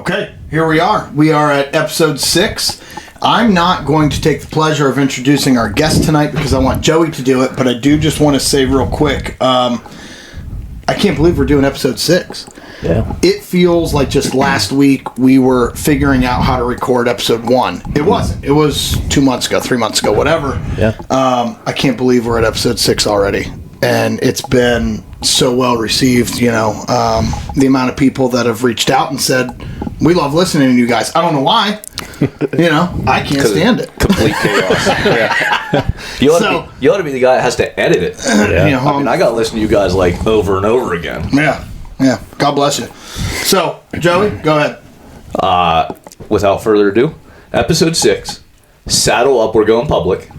Okay, here we are. We are at episode 6. I'm not going to take the pleasure of introducing our guest tonight because I want Joey to do it, but I do just want to say real quick, I can't believe we're doing episode 6. Yeah. It feels like just last week we were figuring out how to record episode 1. It wasn't. It was 2 months ago, 3 months ago, whatever. Yeah. I can't believe we're at episode 6 already. And it's been so well received, you know. The amount of people that have reached out and said, we love listening to you guys. I don't know why. You know, I can't stand it. Complete chaos. Yeah. You ought to be the guy that has to edit it. Yeah. You know, I mean, I got to listen to you guys like over and over again. Yeah. God bless you. So, Joey, go ahead. Without further ado, episode 6, Saddle Up, We're Going Public.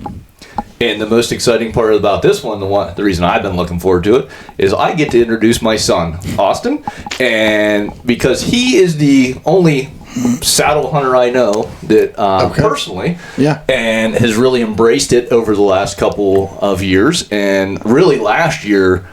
And the most exciting part about this one, the reason I've been looking forward to it, is I get to introduce my son, Austin, and because he is the only saddle hunter I know that personally, and has really embraced it over the last couple of years, and really last year,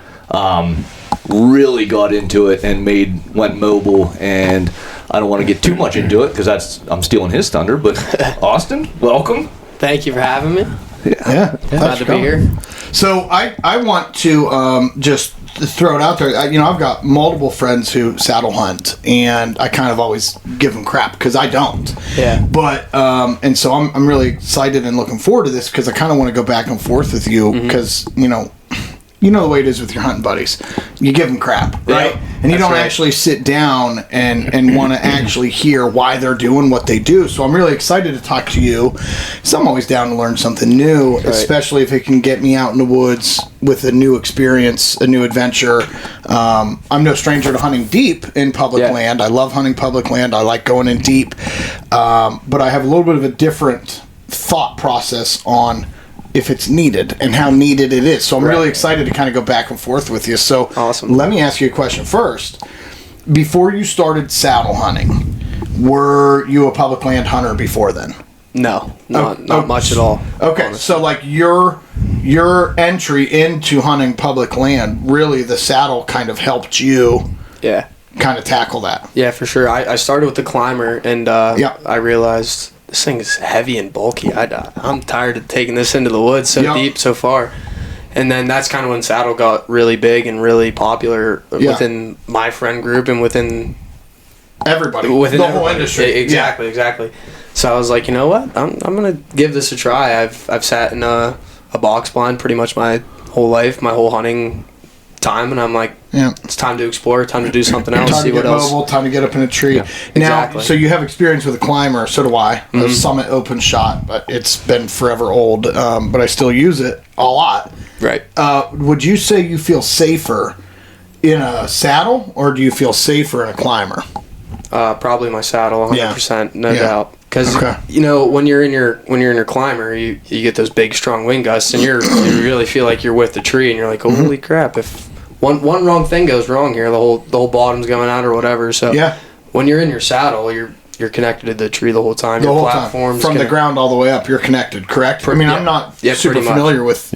really got into it and went mobile. And I don't want to get too much into it because I'm stealing his thunder. But Austin, welcome. Thank you for having me. Yeah. Glad to be here. So I want to just throw it out there. I've got multiple friends who saddle hunt, and I kind of always give them crap because I don't. Yeah. But and so I'm really excited and looking forward to this because I kind of want to go back and forth with you because you know the way it is with your hunting buddies. You give them crap, right? And you don't actually sit down and want to actually hear why they're doing what they do. So I'm really excited to talk to you. So I'm always down to learn something new, especially if it can get me out in the woods with a new experience, a new adventure. I'm no stranger to hunting deep in public land. I love hunting public land. I like going in deep. But I have a little bit of a different thought process on if it's needed and how needed it is. So I'm really excited to kind of go back and forth with you. So awesome. Let me ask you a question first. Before you started saddle hunting, were you a public land hunter before then? No, not much at all. Okay, honestly. So like your entry into hunting public land, really the saddle kind of helped you kind of tackle that. Yeah, for sure. I started with the climber, and I realized this thing is heavy and bulky. I'm tired of taking this into the woods so deep, so far. And then that's kind of when saddle got really big and really popular within my friend group and within everybody, within the whole industry. Exactly. So I was like, you know what? I'm gonna give this a try. I've sat in a box blind pretty much my whole life, my whole hunting time, and I'm like, it's time to explore, time to do something else, see what else. Mobile, time to get up in a tree. Yeah, now, exactly. So you have experience with a climber, so do I. A Summit open shot, but it's been forever old, but I still use it a lot. Right. Would you say you feel safer in a saddle, or do you feel safer in a climber? Probably my saddle, 100%, no doubt. Because when you're in your climber, you get those big strong wind gusts, and you really feel like you're with the tree, and you're like, holy crap! If one wrong thing goes wrong here, the whole bottom's going out or whatever. So when you're in your saddle, you're connected to the tree the whole time. Your platform from the ground all the way up, you're connected. Correct. I mean, I'm not super familiar with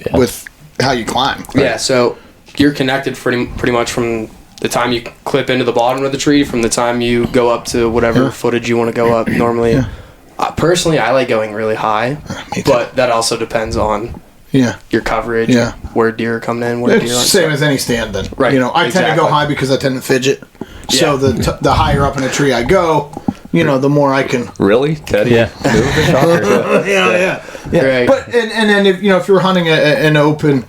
how you climb. Right? Yeah, so you're connected pretty much from the time you clip into the bottom of the tree, from the time you go up to whatever footage you want to go up. Normally, personally, I like going really high, but that also depends on your coverage, where deer are coming in, where deer aren't. Same as any stand, then. Right. I tend to go high because I tend to fidget. So the higher up in a tree I go, the more I can. Really, Teddy? Yeah. Yeah. Right. But and then if you're hunting an open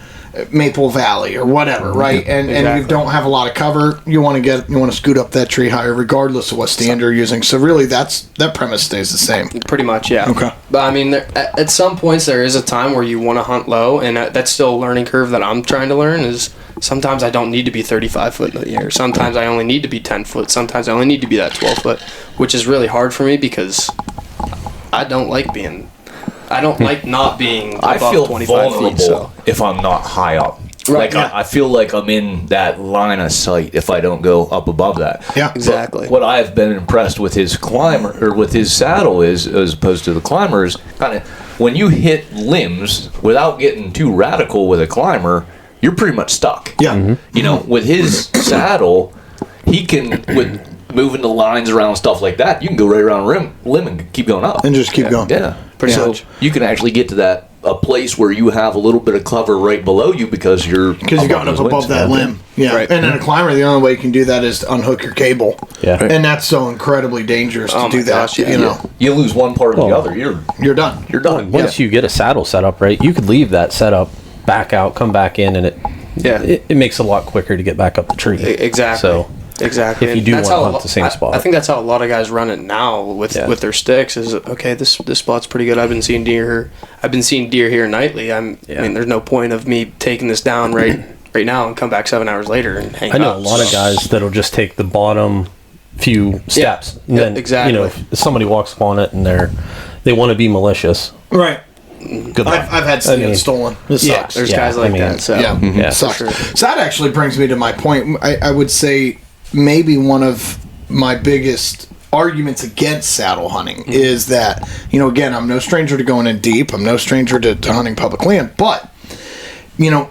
Maple Valley or whatever, right? And you don't have a lot of cover, you want to scoot up that tree higher, regardless of what stand you're using. So really, that premise stays the same. Pretty much, yeah. Okay. But I mean, at some points there is a time where you want to hunt low, and that's still a learning curve that I'm trying to learn. Is sometimes I don't need to be 35 foot in the air. Sometimes I only need to be 10 foot. Sometimes I only need to be that 12 foot, which is really hard for me because I don't like not being above 25 feet. So if I'm not high up. Right, I feel like I'm in that line of sight if I don't go up above that. Yeah, exactly. But what I have been impressed with his climber or with his saddle is, as opposed to the climbers, kind of when you hit limbs without getting too radical with a climber, you're pretty much stuck. Yeah. With his saddle, he can moving the lines around and stuff like that, you can go right around limb and keep going up. And just keep going. Yeah. Pretty much. You can actually get to a place where you have a little bit of cover right below you because you're got up above that limb. Yeah. Right. And in a climber, the only way you can do that is to unhook your cable. Yeah. And that's so incredibly dangerous to do that. Gosh, yeah. You know, You lose one part of the other, you're done. you're done. Once you get a saddle set up right, you could leave that setup, back out, come back in, and it makes it a lot quicker to get back up the tree. Exactly. So exactly. if you do want to hunt the same spot, I think that's how a lot of guys run it now with their sticks. Is okay. This spot's pretty good. I've been seeing deer here nightly. I mean, there's no point of me taking this down right now and come back 7 hours later and hang. I know a lot of guys that'll just take the bottom few steps. And then, exactly. You know, if somebody walks upon it and they want to be malicious. Right. Good luck. I've had stands stolen. This sucks. There's guys like that. So Yeah, sucks. Sure. So that actually brings me to my point. I would say maybe one of my biggest arguments against saddle hunting is that, you know, again, I'm no stranger to going in deep. I'm no stranger to hunting public land. But, you know,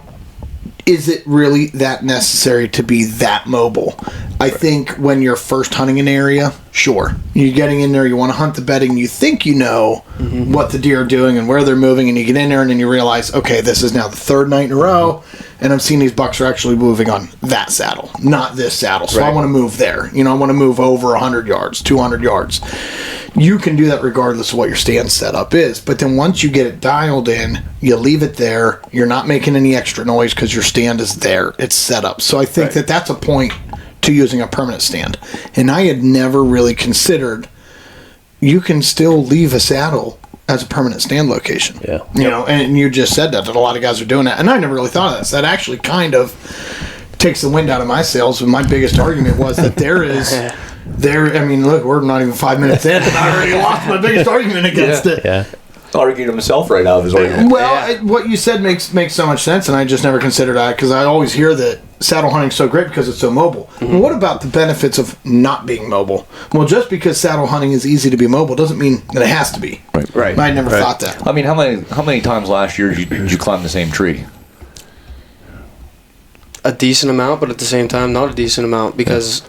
is it really that necessary to be that mobile? I think when you're first hunting an area, sure. You're getting in there, you want to hunt the bedding, you think you know what the deer are doing and where they're moving, and you get in there and then you realize, okay, this is now the third night in a row, and I'm seeing these bucks are actually moving on that saddle, not this saddle. So I want to move there. You know, I want to move over 100 yards, 200 yards. You can do that regardless of what your stand setup is. But then once you get it dialed in, you leave it there. You're not making any extra noise because your stand is there. It's set up. So I think that that's a point to using a permanent stand. And I had never really considered you can still leave a saddle as a permanent stand location. Yeah. You know, and you just said that a lot of guys are doing that. And I never really thought of that. So that actually kind of takes the wind out of my sails. And my biggest argument was that I mean, look, we're not even 5 minutes in, and I already lost my biggest argument against it. Yeah. Arguing himself right out of his argument. Well, what you said makes so much sense, and I just never considered that because I always hear that saddle hunting's so great because it's so mobile. Well, what about the benefits of not being mobile? Well, just because saddle hunting is easy to be mobile doesn't mean that it has to be. Right. I never thought that. I mean, how many times last year did you climb the same tree? A decent amount, but at the same time, not a decent amount because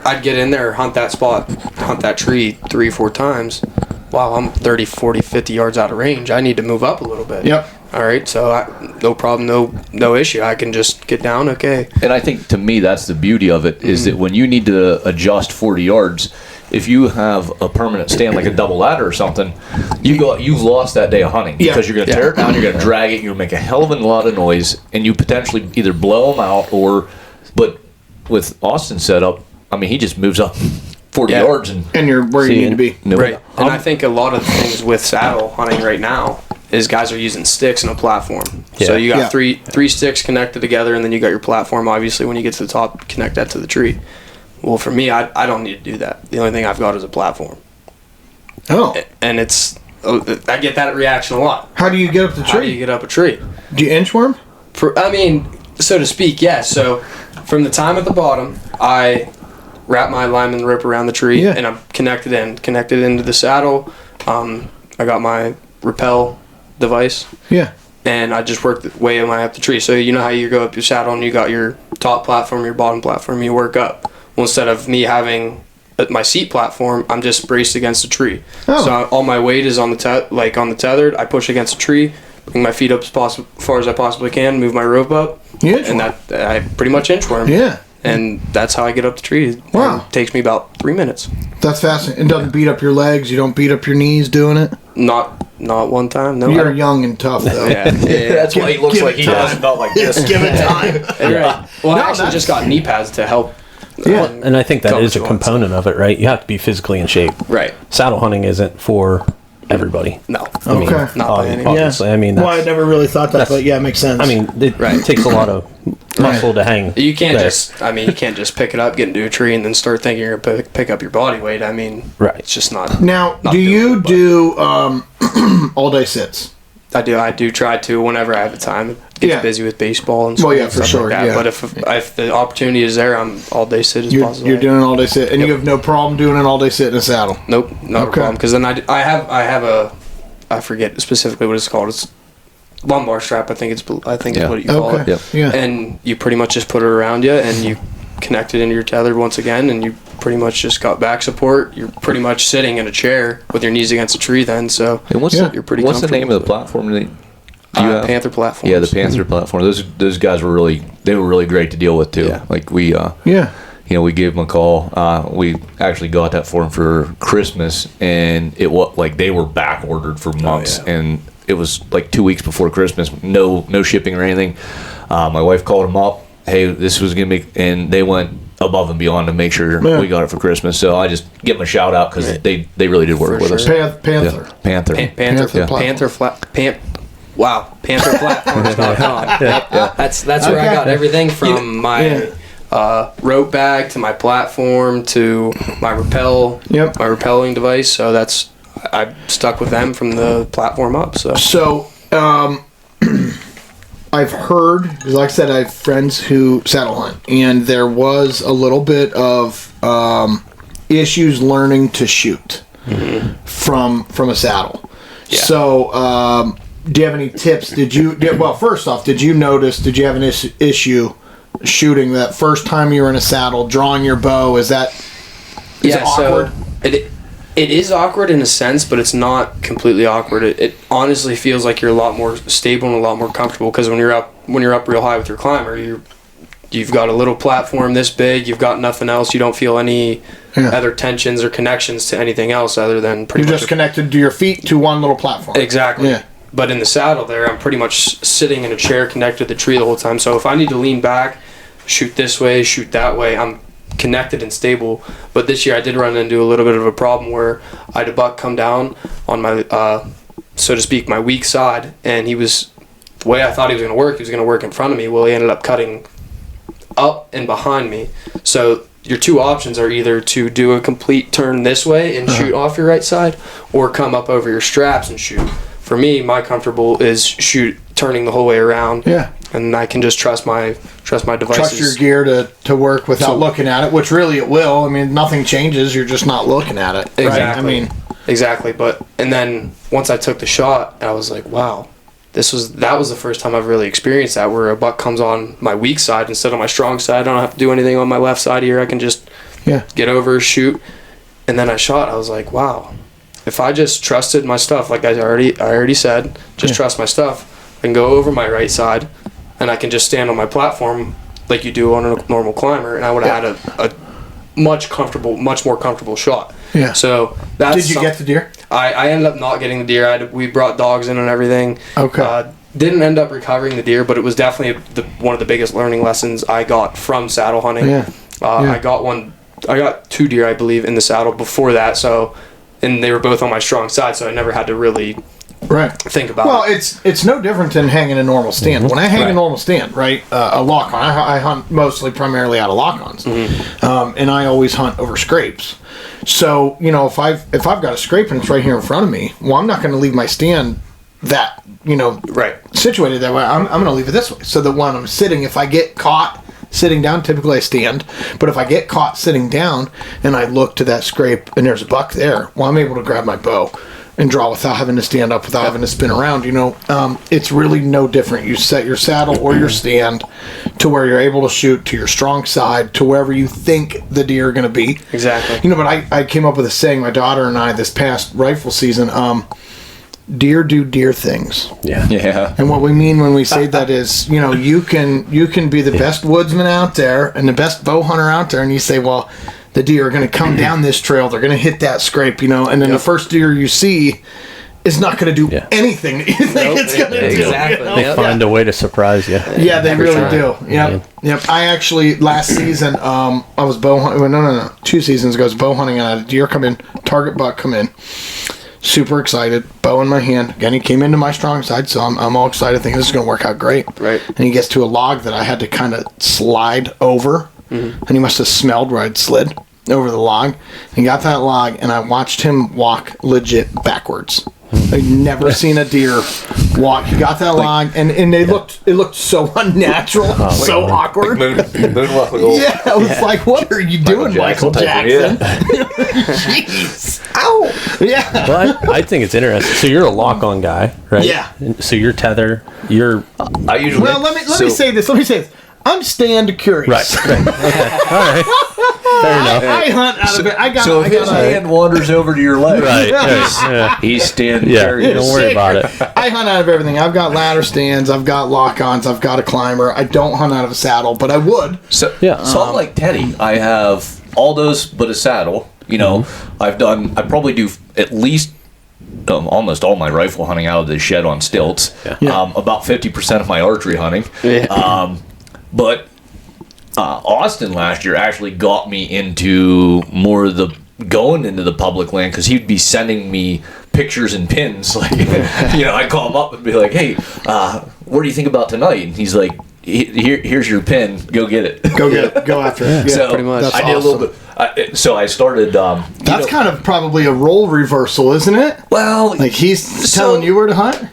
I'd get in there, hunt that spot, hunt that tree 3 or 4 times. Wow, I'm 30, 40, 50 yards out of range. I need to move up a little bit. Yep. All right, so no problem, no issue. I can just get down, okay. And I think to me that's the beauty of it is that when you need to adjust 40 yards, if you have a permanent stand like a double ladder or something, you've lost that day of hunting because you're going to tear it down, you're going to drag it, you're going to make a hell of a lot of noise, and you potentially either blow them out but with Austin's setup, I mean, he just moves up 40 yards and you're where you need to be. Right. And I think a lot of the things with saddle hunting right now is guys are using sticks and a platform. Yeah. So you got three sticks connected together, and then you got your platform, obviously, when you get to the top, connect that to the tree. Well, for me, I don't need to do that. The only thing I've got is a platform. Oh. And I get that reaction a lot. How do you get up the tree? How do you get up a tree? Do you inchworm? I mean, so to speak, yes. So from the time at the bottom, I wrap my lineman rope around the tree, and I'm connected into the saddle. I got my rappel device. Yeah. And I just work the way I up the tree. So you know how you go up your saddle and you got your top platform, your bottom platform, you work up. Well, instead of me having my seat platform, I'm just braced against the tree. Oh. So all my weight is on the on the tethered. I push against the tree, bring my feet up as far as I possibly can, move my rope up, and that I pretty much inchworm. Yeah. And that's how I get up the tree. Wow. It takes me about 3 minutes. That's fascinating. It doesn't beat up your legs. You don't beat up your knees doing it? Not one time, no. You're young and tough, though. Yeah. That's why he looks like he does. Not like this. Give it time. Right. Well, I actually just got knee pads to help. Yeah. And I think that is a component of it, right? You have to be physically in shape. Right. Saddle hunting isn't for everybody. No. I mean, not by any obviously. I mean, well, I never really thought that, but yeah, it makes sense. I mean, it takes a lot of muscle to hang. You can't you can't just pick it up, get into a tree, and then start thinking you're going to pick up your body weight. I mean, it's just not. Now, do you do all-day sits? I do try to whenever I have the time. It gets busy with baseball and stuff. Well, yeah, for sure. Like that. But if the opportunity is there, I'm all-day sit as possible. You're doing an all-day sit, and you have no problem doing an all-day sit in a saddle? Nope, not a problem. Because then I have a, I forget specifically what it's called. It's lumbar strap. I think it's what you call it. Yeah. And you pretty much just put it around you, and you connected into your tether once again, and you pretty much just got back support. You're pretty much sitting in a chair with your knees against a tree then, so you're pretty what's the name of the platform that you have? Panther platform. Yeah, the Panther platform. Those guys were really great to deal with too. Yeah. Like we we gave them a call. We actually got that for them for Christmas, and it was like they were back ordered for months, and it was like 2 weeks before Christmas. No shipping or anything. My wife called them up. Hey, this was gonna be, and they went above and beyond to make sure we got it for Christmas. So I just give them a shout out because they really did work with us. Panther. Pantherplatforms.com. That's where I got everything from my rope bag to my platform to my rappel, my rappelling device. So I stuck with them from the platform up. So I've heard, because like I said, I have friends who saddle hunt, and there was a little bit of issues learning to shoot from a saddle. Yeah. So do you have any tips? First off, did you have an issue shooting that first time you were in a saddle, drawing your bow? Is it awkward? So it is awkward in a sense, but it's not completely awkward. It honestly feels like you're a lot more stable and a lot more comfortable, because when you're up real high with your climber, you've got a little platform this big, you've got nothing else, you don't feel any other tensions or connections to anything else other than you're just connected to your feet to one little platform. Exactly. Yeah. But in the saddle there, I'm pretty much sitting in a chair connected to the tree the whole time. So if I need to lean back, shoot this way, shoot that way, I'm connected and stable. But this year I did run into a little bit of a problem where I had a buck come down on my, so to speak, my weak side, and the way I thought he was going to work in front of me. Well, he ended up cutting up and behind me. So your two options are either to do a complete turn this way and shoot off your right side, or come up over your straps and shoot. For me, my comfortable is turning the whole way around. Yeah. And I can just trust my devices. Trust your gear to work without looking at it, which really it will. I mean, nothing changes. You're just not looking at it. Exactly. Right? Exactly. And then once I took the shot, I was like, wow, that was the first time I've really experienced that, where a buck comes on my weak side instead of my strong side. I don't have to do anything on my left side here. I can just get over, shoot. And then I shot. I was like, wow. If I just trusted my stuff, like I already said, trust my stuff, I can go over my right side, and I can just stand on my platform like you do on a normal climber, and I would have had a much more comfortable shot. Yeah. So did you get the deer? I ended up not getting the deer. We brought dogs in and everything. Okay. Didn't end up recovering the deer, but it was definitely one of the biggest learning lessons I got from saddle hunting. Yeah. I got 2 deer, I believe, in the saddle before that. So. And they were both on my strong side, so I never had to really think about it. Well, it's no different than hanging a normal stand. When I hang a normal stand, a lock-on, I hunt primarily out of lock-ons, and I always hunt over scrapes. So, if I've got a scrape and it's right here in front of me, well, I'm not going to leave my stand that, situated that way. I'm going to leave it this way, so that when I'm sitting, if I get caught sitting down, typically I stand, but if I get caught sitting down and I look to that scrape and there's a buck there, well, I'm able to grab my bow and draw without having to stand up, without having to spin around. It's really no different. You set your saddle or your stand to where you're able to shoot to your strong side, to wherever you think the deer are going to be. Exactly. But I came up with a saying, my daughter and I, this past rifle season, deer do deer things. Yeah. And what we mean when we say that is, you can be the best woodsman out there and the best bow hunter out there, and you say, well, the deer are going to come down this trail, they're going to hit that scrape, and then the first deer you see is not going to do anything that you think it's going to do. Exactly. They find a way to surprise you. Yeah, they really do. Yep. I actually, last season, I was bow hunting. No. 2 seasons ago, I was bow hunting, and I had a deer come in, target buck come in. Super excited, bow in my hand. Again, he came into my strong side, so I'm all excited, thinking this is going to work out great. Right. And he gets to a log that I had to kind of slide over, and he must have smelled where I'd slid over the log. He got that log, and I watched him walk legit backwards. I'd never seen a deer walk. He got that log, and it looked so unnatural, so awkward. Moonwalk. Yeah, I was like, what are you doing, Michael Jackson? Jeez. Ow. Yeah. Well, I think it's interesting. So you're a lock-on guy, right? Yeah. So your tether, I usually. Well, let me say this. I'm stand curious. Right. Okay. All right. Fair enough. I hunt out of it. So if his hand wanders over to your leg, Right. he's standing Yeah. curious. Don't worry about it. I hunt out of everything. I've got ladder stands. I've got lock-ons. I've got a climber. I don't hunt out of a saddle, but I would. So, Yeah. so I'm like Teddy. I have all those but a saddle. You know, I probably do at least almost all my rifle hunting out of the shed on stilts. Yeah. About 50% of my archery hunting. Yeah. But Austin last year actually got me into more of the going into the public land because he'd be sending me pictures and pins. Like, I'd call him up and be like, "Hey, what do you think about tonight?" And he's like, "Here's your pin. Go get it. Go get it. Go after it." Yeah, so pretty much. I did a little bit. So I started. That's kind of probably a role reversal, isn't it? Well, Like he's telling you where to hunt.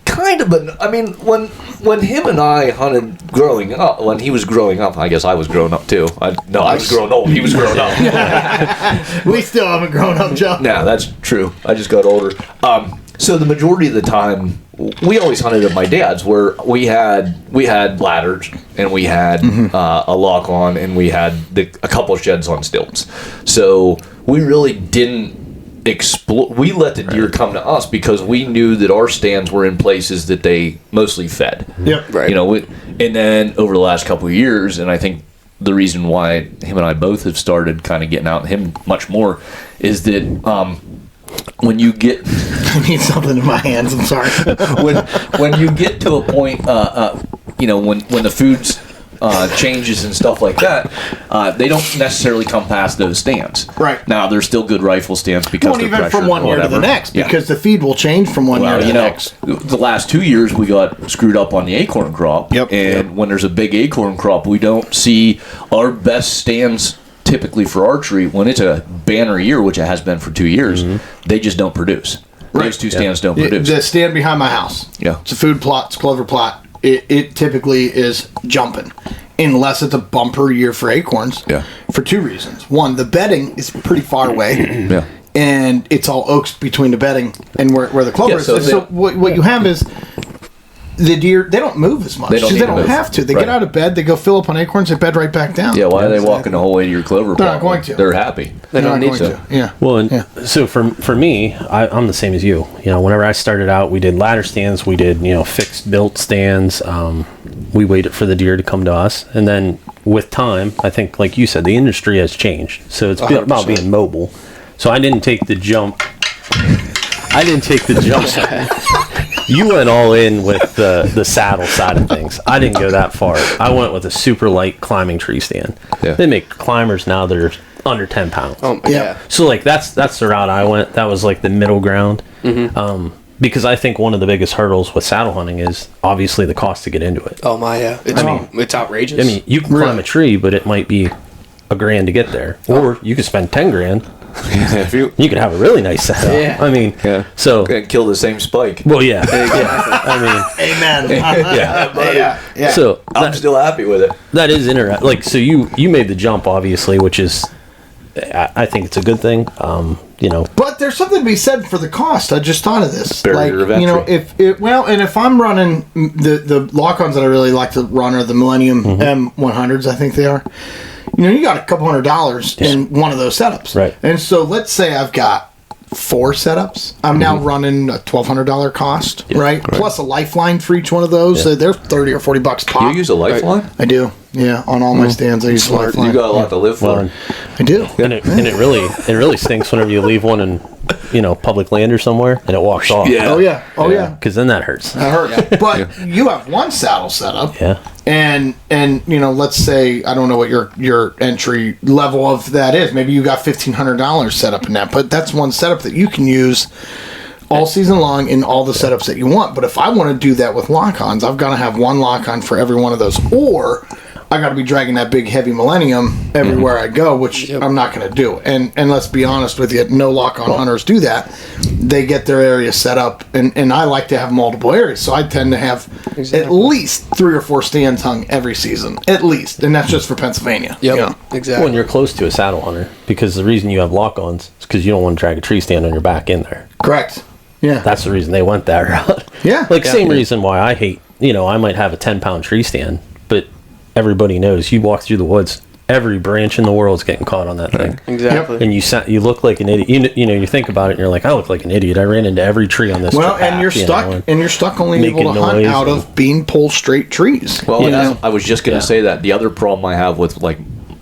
kind of, but I mean, when him and I hunted growing up, when he was growing up, I guess I was growing up too. I was growing old. He was growing up. We still haven't grown up, Joe. Yeah, that's true. I just got older. So the majority of the time, we always hunted at my dad's, where we had ladders and we had a lock on and we had a couple of sheds on stilts. So we really didn't explore. We let the deer come to us because we knew that our stands were in places that they mostly fed. Yep. Right. And then over the last couple of years, and I think the reason why him and I both have started kind of getting out, and him much more, is that when you get I need something in my hands. I'm sorry. when you get to a point, when the food's changes and stuff like that, they don't necessarily come past those stands. Right. Now, they're still good rifle stands because Well, they're even pressured from one or year to the whatever. next, Yeah. because the feed will change from one year Well, to the next. the last 2 years we got screwed up on the acorn crop. Yep. And when there's a big acorn crop, we don't see our best stands typically for archery when it's a banner year, which it has been for 2 years. They just don't produce. Right. Those two stands don't The produce. stand behind my house. Yeah. It's a food plot. It's a clover plot. It typically is jumping. Unless it's a bumper year for acorns. Yeah. For two reasons. One, the bedding is pretty far away. Yeah. And it's all oaks between the bedding and where the clover Yeah, is. so So what you have is the deer, they don't move as much. They don't They need to don't move. have to. They Right. get out of bed, they go fill up on acorns, they bed right back down. Yeah, why are they walking the whole way to your clover They're plot? not going to. They're happy. They They're don't not need going to. Yeah. Well, and Yeah. so for me, I'm the same as you. Whenever I started out, we did ladder stands, we did fixed built stands. We waited for the deer to come to us, and then with time, I think, like you said, the industry has changed. So it's about 100%. being mobile. So I didn't take the jump. You went all in with the saddle side of things. I didn't go that far. I went with a super light climbing tree stand. Yeah. They make climbers now that are under 10 pounds. Oh, Yeah. yeah. So like that's the route I went. That was like the middle ground. Because I think one of the biggest hurdles with saddle hunting is obviously the cost to get into it. Oh my, yeah. It's outrageous. I mean, you can climb a tree, but it might be $1,000 to get there, or you could spend $10,000. If you You could have a really nice setup. Yeah. I mean, Yeah. so and kill the same spike. well, yeah. I Amen. mean, yeah. So I'm still happy with it. that is interesting. Like, so you made the jump, obviously, which is, I think it's a good thing. But there's something to be said for the cost. I just thought of this. Barrier of entry. If I'm running the lock-ons that I really like to run are the Millennium M100s, I think they are. You got a couple $100 in one of those setups. Right. And so let's say I've got 4 setups. I'm now running a $1,200 cost, right? Plus a lifeline for each one of those. Yeah. They're $30 or $40 pop. You use a lifeline? I do. Yeah, on all my stands I use a lifeline. You got a lot to live for. well, I do. and it really stinks whenever you leave one in public land or somewhere and it walks off. Yeah. Oh yeah. Oh yeah. Because then that hurts. That hurts. But you have one saddle setup. Yeah. And let's say I don't know what your entry level of that is. Maybe you got $1,500 set up in that, but that's one setup that you can use all season long in all the setups that you want. But if I want to do that with lock-ons, I've got to have one lock-on for every one of those, or I got to be dragging that big heavy Millennium everywhere I go, which I'm not going to do. And let's be honest with you, no lock-on hunters do that. They get their area set up, and I like to have multiple areas, so I tend to have at least 3 or 4 stands hung every season, at least, and that's just for Pennsylvania. Yep. Exactly. When you're close to a saddle hunter, because the reason you have lock-ons is because you don't want to drag a tree stand on your back in there. Correct. Yeah. That's the reason they went that route. Yeah. Like, same reason why I hate, I might have a 10-pound tree stand, but everybody knows. You walk through the woods, every branch in the world is getting caught on that thing. Exactly. And you look like an idiot. You know, you think about it, and you're like, I look like an idiot. I ran into every tree on this. And you're stuck. And you're stuck only able to hunt out of bean pole straight trees. Well, I was just going to say that the other problem I have with like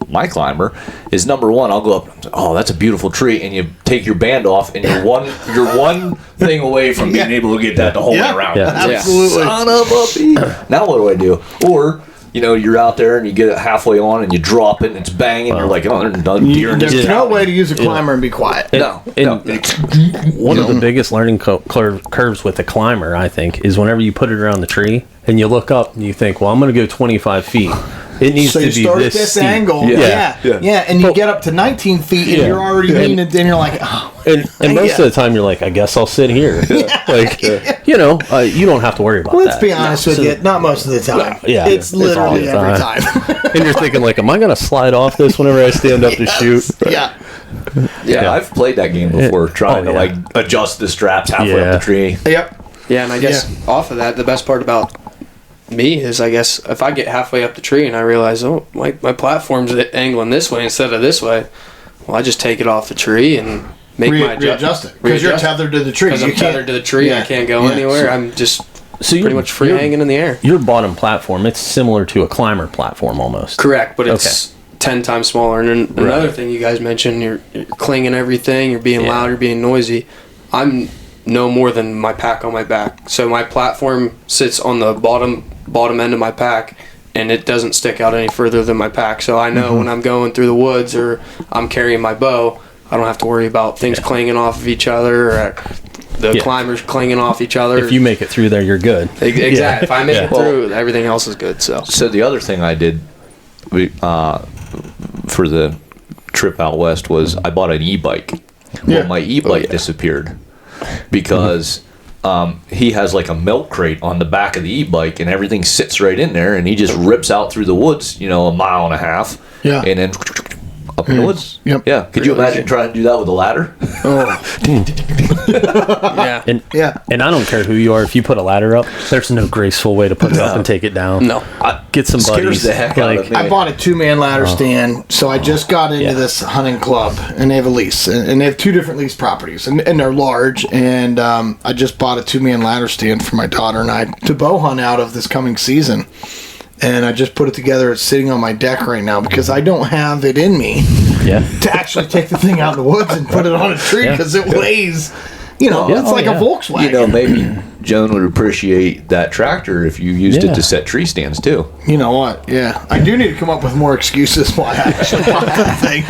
my climber is, number one, I'll go up, oh, that's a beautiful tree, and you take your band off, and you're one thing away from being able to get that to hold around. Yeah, absolutely. Son of a bee. Now what do I do? Or, you know, you're out there and you get it halfway on and you drop it and it's banging, and you're like, oh, there's no deer in this. There's no way to use a climber and be quiet. No. One of the biggest learning curves with the climber, I think, is whenever you put it around the tree and you look up and you think, well, I'm going to go 25 feet. It needs to be start at this steep. angle. Yeah. And you get up to 19 feet and you're already in it, and you're like, oh. And most of the time you're like, I guess I'll sit here. You know, you don't have to worry about that. Let's be honest with you, not most of the time. It's literally every time. And you're thinking like, am I going to slide off this whenever I stand up to shoot? Yeah, I've played that game before, trying to like adjust the straps halfway up the tree. Yep. Yeah, and I guess off of that, the best part about me is, I guess, if I get halfway up the tree and I realize, oh, my platform's angling this way instead of this way, well, I just take it off the tree and make my readjust it, because you're tethered to the tree. Because I'm tethered to the tree, I can't go anywhere. I'm just pretty much free hanging in the air. Your bottom platform, it's similar to a climber platform almost. Correct, but it's 10 times smaller. And then another thing you guys mentioned, you're clinging everything, you're being loud, you're being noisy. I'm no more than my pack on my back. So my platform sits on the bottom end of my pack, and it doesn't stick out any further than my pack. So I know when I'm going through the woods or I'm carrying my bow, I don't have to worry about things clanging off of each other or the climbers clanging off each other. If you make it through there, you're good. Exactly. If I make it through, everything else is good. So the other thing I did for the trip out west was I bought an e-bike. Well, my e-bike disappeared because he has like a milk crate on the back of the e-bike, and everything sits right in there, and he just rips out through the woods, you know, a mile and a half, and then up in the woods. Yeah. Could you imagine trying to do that with a ladder? And I don't care who you are. If you put a ladder up, there's no graceful way to put it up and take it down. No. Get some buddies. The heck out of me. I bought a 2-man ladder stand, so I just got into this hunting club, and they have a lease, and they have 2 different lease properties, and they're large, and I just bought a 2-man ladder stand for my daughter and I to bow hunt out of this coming season. And I just put it together. It's sitting on my deck right now because I don't have it in me to actually take the thing out in the woods and put it on a tree because it weighs, you know, it's like a Volkswagen. You know, maybe Joan would appreciate that tractor if you used it to set tree stands too. You know what? Yeah. I do need to come up with more excuses why I actually bought that thing.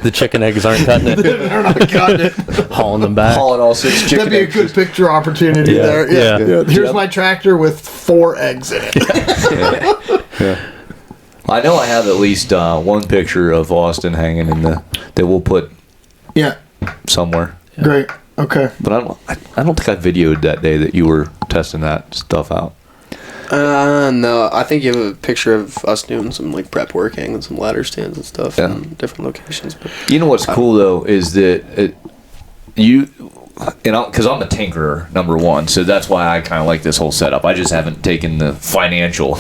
The chicken eggs aren't cutting it. They're not cutting it. Hauling them back. Hauling all 6 chicken eggs. That'd be a good picture opportunity there. Yeah. Here's my tractor with 4 eggs in it. I know I have at least one picture of Austin hanging in that we'll put somewhere. Great. Okay. But I don't think I videoed that day that you were testing that stuff out. No, I think you have a picture of us doing some like prep work, hanging some ladder stands and stuff in different locations. But you know what's cool though is that because I'm a tinkerer, number one, so that's why I kind of like this whole setup. I just haven't taken the financial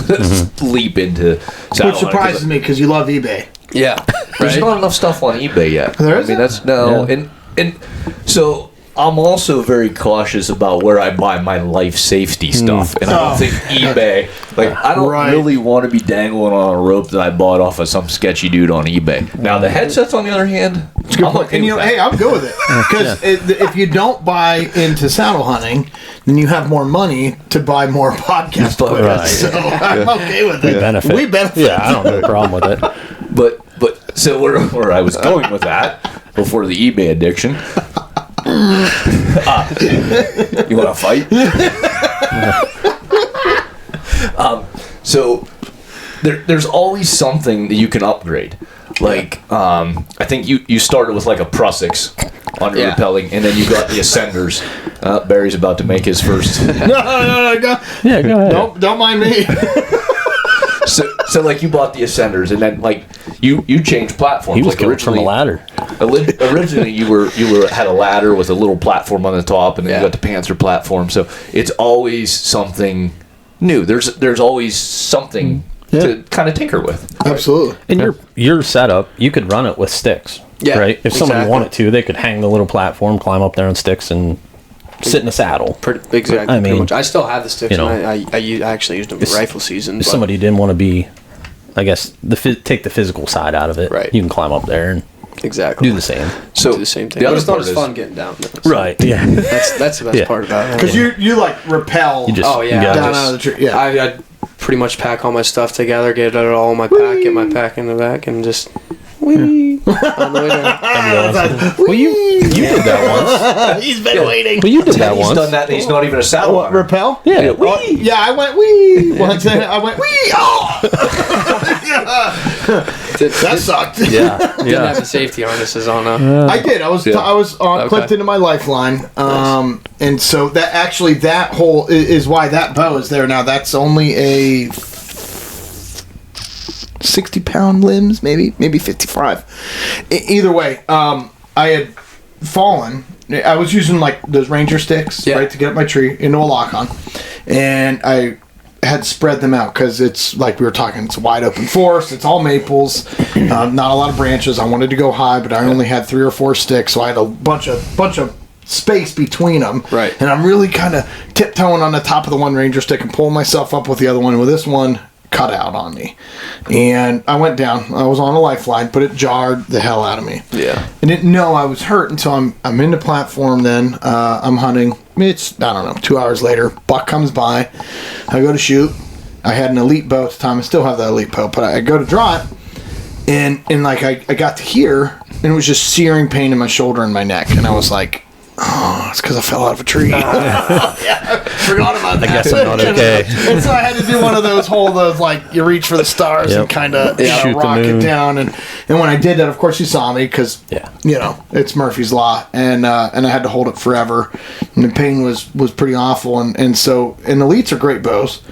leap into saddle. Which surprises me because you love eBay. Yeah, there's not enough stuff on eBay yet. There isn't? And so I'm also very cautious about where I buy my life safety stuff, and I don't think eBay. I don't really want to be dangling on a rope that I bought off of some sketchy dude on eBay. Now the headsets, on the other hand, I'm okay with that. Hey, I'm good with it because if you don't buy into saddle hunting, then you have more money to buy more podcast equipment. Right. So I'm okay with it. We benefit. Yeah, I don't have a problem with it. But so where I was going with that before the eBay addiction. You want to fight? So there's always something that you can upgrade. Like I think you started with like a Prussics on your rappelling, and then you got the Ascenders. Barry's about to make his first. No, go. Yeah, go ahead. Don't mind me. So like you bought the Ascenders, and then like you changed platforms. He was like going from a ladder. Originally, you had a ladder with a little platform on the top, and then you got the Panther platform. So it's always something new. There's always something to kind of tinker with. Absolutely. And your setup, you could run it with sticks. Yeah, right. If somebody exactly. wanted to, they could hang the little platform, climb up there on sticks, and sit in a saddle. Exactly. I mean, pretty much. I still have the sticks. You know, and I actually used them for rifle season. If somebody didn't want to be, I guess, take the physical side out of it, right. You can climb up there and exactly do the same. So do the same thing. The other it's not part as is fun getting down. So right. Yeah. That's the best part about it. Because you like rappel. You just, oh yeah. down out of the tree. Yeah. I pretty much pack all my stuff together, get it all in my pack, get my pack in the back, and just whee on the way down. Well, you did that once. He's been waiting. Well, you did that he's once. done that, and he's not even a saddle What, hunter. rappel? Yeah. Wee. Yeah, I went wee. Once I went wee. Oh. That sucked. Yeah. Didn't Yeah. have the safety harnesses on. I did. I was Okay. clipped into my lifeline, and so that hole is why that bow is there now. That's only a 60-pound limbs, maybe 55. Either way, I had fallen. I was using like those ranger sticks, right, to get up my tree into a lock on, and I had spread them out because it's like we were talking. It's a wide open forest. It's all maples, not a lot of branches. I wanted to go high, but I only had 3 or 4 sticks, so I had a bunch of space between them. Right. And I'm really kind of tiptoeing on the top of the one ranger stick and pulling myself up with the other one. With this one cut out on me, and I went down. I was on a lifeline, but it jarred the hell out of me. Yeah. I didn't know I was hurt until I'm in the platform. Then I'm hunting. It's, I don't know, 2 hours later. Buck comes by. I go to shoot. I had an elite bow at the time. I still have that elite bow, but I go to draw it, and like I got to here, and it was just searing pain in my shoulder and my neck, and I was like, oh, it's because I fell out of a tree. Yeah, I forgot about that. I guess I'm not okay. And so I had to do one of those like you reach for the stars and kind of Shoot the rock it moon. down. And when I did that, of course, you saw me because it's Murphy's Law, and I had to hold it forever, and the pain was pretty awful. And so elites are great bows,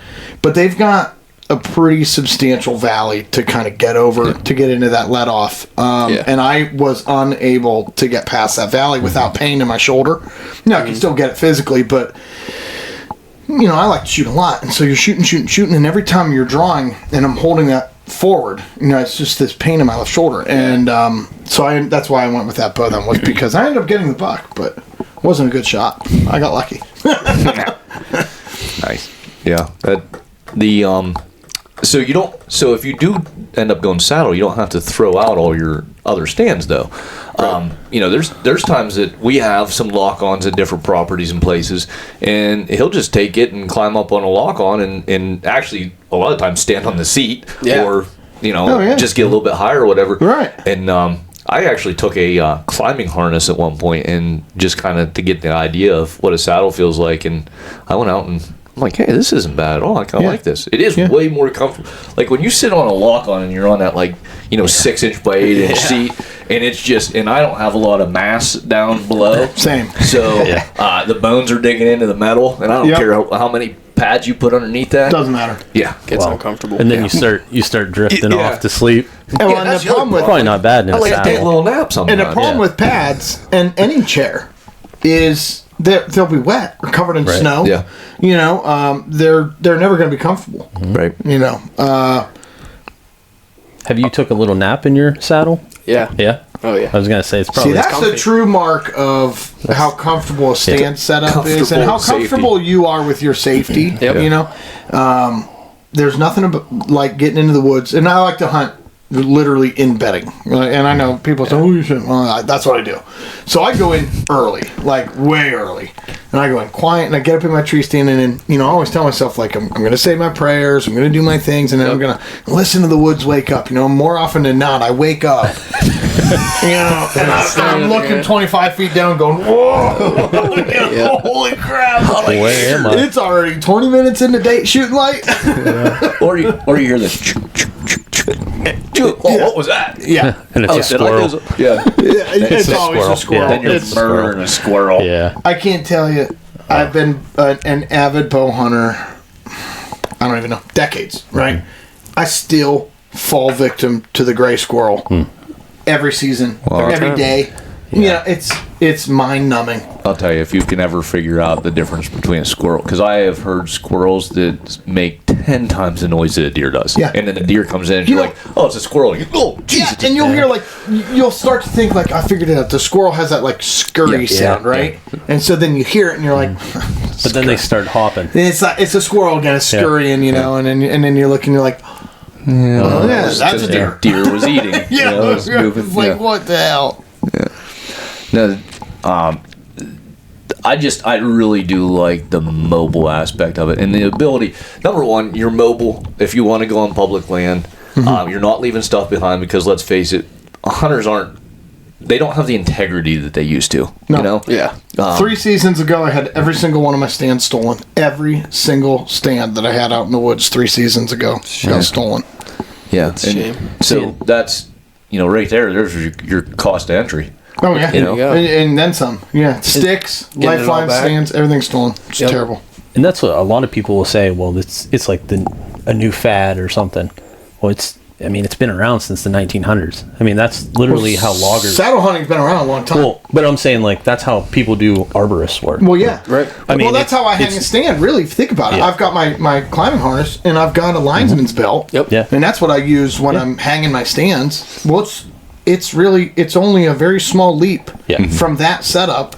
but they've got a pretty substantial valley to kind of get over to get into that let off. And I was unable to get past that valley without pain in my shoulder. I can still get it physically, but I like to shoot a lot. And so you're shooting, and every time you're drawing and I'm holding that forward, it's just this pain in my left shoulder. And so that's why I went with that bow then, was because I ended up getting the buck, but it wasn't a good shot. I got lucky. Nice. Yeah. So if you do end up going saddle, you don't have to throw out all your other stands though. Right. There's times that we have some lock-ons at different properties and places, and he'll just take it and climb up on a lock-on and actually a lot of times stand on the seat or just get a little bit higher or whatever. Right. And I actually took a climbing harness at one point, and just kind of to get the idea of what a saddle feels like, and I went out and I'm like, hey, this isn't bad at all. I kind of like this. It is way more comfortable. Like when you sit on a lock-on and you're on that 6-inch by 8-inch seat, and it's just, and I don't have a lot of mass down below. Same. So the bones are digging into the metal, and I don't care how many pads you put underneath that. Doesn't matter. Yeah, gets uncomfortable. And then you start drifting off to sleep. And the problem with Probably not bad in I a like to take a saddle. little nap sometimes. And the problem with pads and any chair is they'll be wet or covered in snow. Yeah. They're never going to be comfortable. Right. Have you took a little nap in your saddle? Yeah. Yeah. Oh yeah. I was gonna say it's probably. See, that's comfy. the true mark of how comfortable a stand setup is, and how comfortable you are with your safety. There's nothing like getting into the woods, and I like to hunt literally in bedding. And I know people say, "Oh, you shouldn't." Well, that's what I do. So I go in early, like way early, and I go in quiet, and I get up in my tree stand, and then I always tell myself like I'm going to say my prayers, I'm going to do my things, and then I'm going to listen to the woods wake up. More often than not, I wake up. And I'm looking 25 feet down, going, "Whoa! Holy crap! Where am I? It's already 20 minutes into date shooting light." Or you hear this. What was that? Yeah, And it's a squirrel. it's a always squirrel. a squirrel. Then you're It's- murdering a squirrel. Yeah. I can't tell you. I've been an avid bow hunter. I don't even know, decades. Right. I still fall victim to the gray squirrel every season, every day. It's mind numbing. I'll tell you, if you can ever figure out the difference between a squirrel, because I have heard squirrels that make 10 times the noise that a deer does. Yeah. And then the deer comes in and you're like, oh, it's a squirrel. You go, oh, geez. Yeah, and you'll hear like, you'll start to think like, I figured it out. The squirrel has that like scurry sound, right? Yeah. And so then you hear it and you're like, but then they start hopping. And it's a squirrel again, it's scurrying, you know, and then you're looking, you're like, that's a deer. Deer was eating. It's like, what the hell? Yeah. No, I really do like the mobile aspect of it and the ability. Number one, you're mobile if you want to go on public land. You're not leaving stuff behind because let's face it, hunters they don't have the integrity that they used to. No. You know? Yeah. 3 seasons ago, I had every single one of my stands stolen. Every single stand that I had out in the woods 3 seasons ago got stolen. Yeah. That's a shame. So that's, right there, there's your cost of entry. Oh, yeah. You know? And then some. Yeah. Sticks, lifeline stands, everything's stolen. It's terrible. And that's what a lot of people will say, well, it's like a new fad or something. Well, it's been around since the 1900s. I mean, that's literally how loggers... Saddle hunting's been around a long time. Well, but I'm saying, like, that's how people do arborist work. Well, yeah. Right. That's how I hang a stand, really, if you think about it. I've got my climbing harness, and I've got a linesman's belt. Yep. Yeah. And that's what I use when I'm hanging my stands. Well, it's only a very small leap from that setup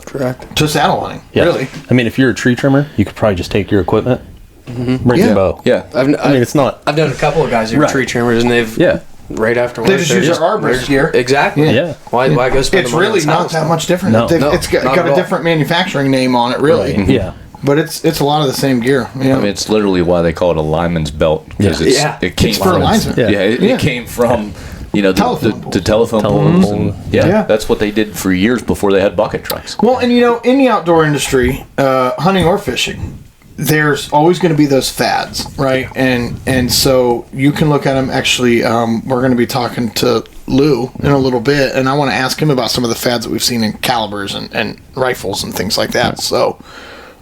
to saddle hunting, really. I mean, if you're a tree trimmer, you could probably just take your equipment, bring your bow. Yeah. It's not... I've known a couple of guys who are tree trimmers, and they've... Yeah. Right after They just use their arborist gear. Exactly. Yeah. Why go spend It's the money really on not that much different. No. It's got a different manufacturing name on it, really. Right. Yeah. But it's a lot of the same gear. Yeah. I mean, it's literally why they call it a lineman's belt because it came It's for from linesmen. it came from the telephone poles. And, that's what they did for years before they had bucket trucks. Well, and in the outdoor industry, hunting or fishing, there's always going to be those fads, right? And so you can look at them. Actually, we're going to be talking to Lou in a little bit, and I want to ask him about some of the fads that we've seen in calibers and rifles and things like that. So,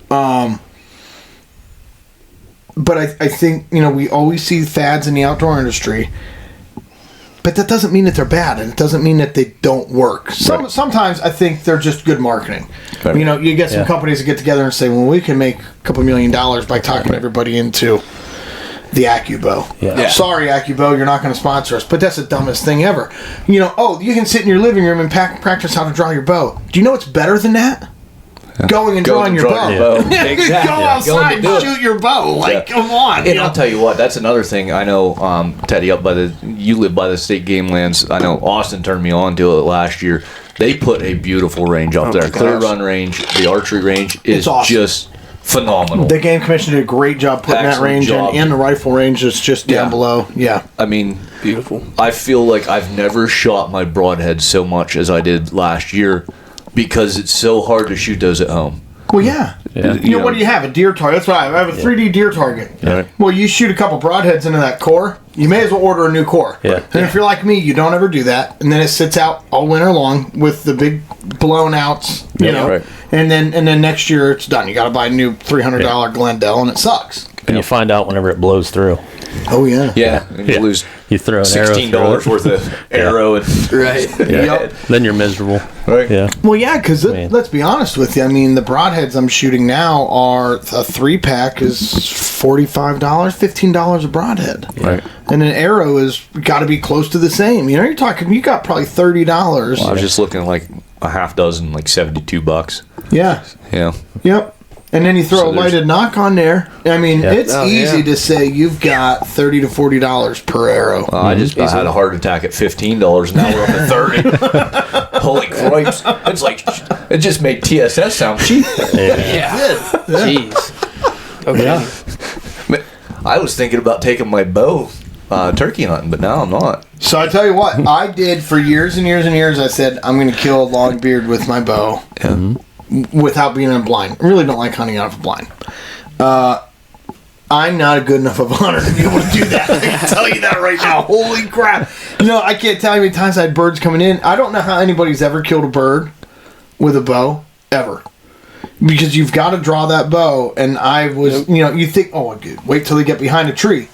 but I think we always see fads in the outdoor industry. But that doesn't mean that they're bad, and it doesn't mean that they don't work. Sometimes I think they're just good marketing. Right. You get some companies that get together and say, well, we can make a couple $1 million by talking everybody into the AccuBow. Yeah. Sorry, AccuBow, you're not going to sponsor us, but that's the dumbest thing ever. You can sit in your living room and practice how to draw your bow. Do you know what's better than that? Going and drawing your bow. Exactly. Go outside and shoot your bow. Come on. And I'll tell you what, that's another thing. I know, Teddy, you live by the state game lands. I know Austin turned me on to it last year. They put a beautiful range up there. Clear run range, the archery range is awesome. Just phenomenal. The game commission did a great job putting that range in, and the rifle range is just down below. Yeah. I mean, beautiful. I feel like I've never shot my broadhead so much as I did last year. Because it's so hard to shoot those at home. Well, yeah. What do you have? A deer target. That's right. I have a 3D deer target. Right. Well, you shoot a couple broadheads into that core, you may as well order a new core. Yeah. And if you're like me, you don't ever do that. And then it sits out all winter long with the big blown outs, Right. And then next year it's done. You got to buy a new $300 Glendale, and it sucks. And you find out whenever it blows through. Oh, yeah. Yeah. And you lose you throw an $16 worth of arrow. And right. Yep. Then you're miserable. Right. Yeah. Well, yeah, because let's be honest with you. I mean, the broadheads I'm shooting now are a 3-pack is $45, $15 a broadhead. Right. And an arrow is got to be close to the same. You're talking, you got probably $30. Well, I was just looking like a half dozen, like $72. Yeah. Yeah. Yep. And then you throw a lighted knock on there. I mean, it's easy to say you've got $30 to $40 per arrow. Well, I had a heart attack at $15. Now we're up to $30. Holy cripes! It's like it just made TSS sound cheap. Yeah. Jeez. Okay. Yeah. I was thinking about taking my bow turkey hunting, but now I'm not. So I tell you what, I did for years and years and years. I said I'm going to kill a longbeard with my bow. Yeah. Without being in a blind. I really don't like hunting out of a blind. I'm not a good enough of a hunter to be able to do that. I can tell you that right now. Holy crap. I can't tell you how many times I had birds coming in. I don't know how anybody's ever killed a bird with a bow, ever. Because you've got to draw that bow, and I was, you think, oh, good, wait till they get behind a tree.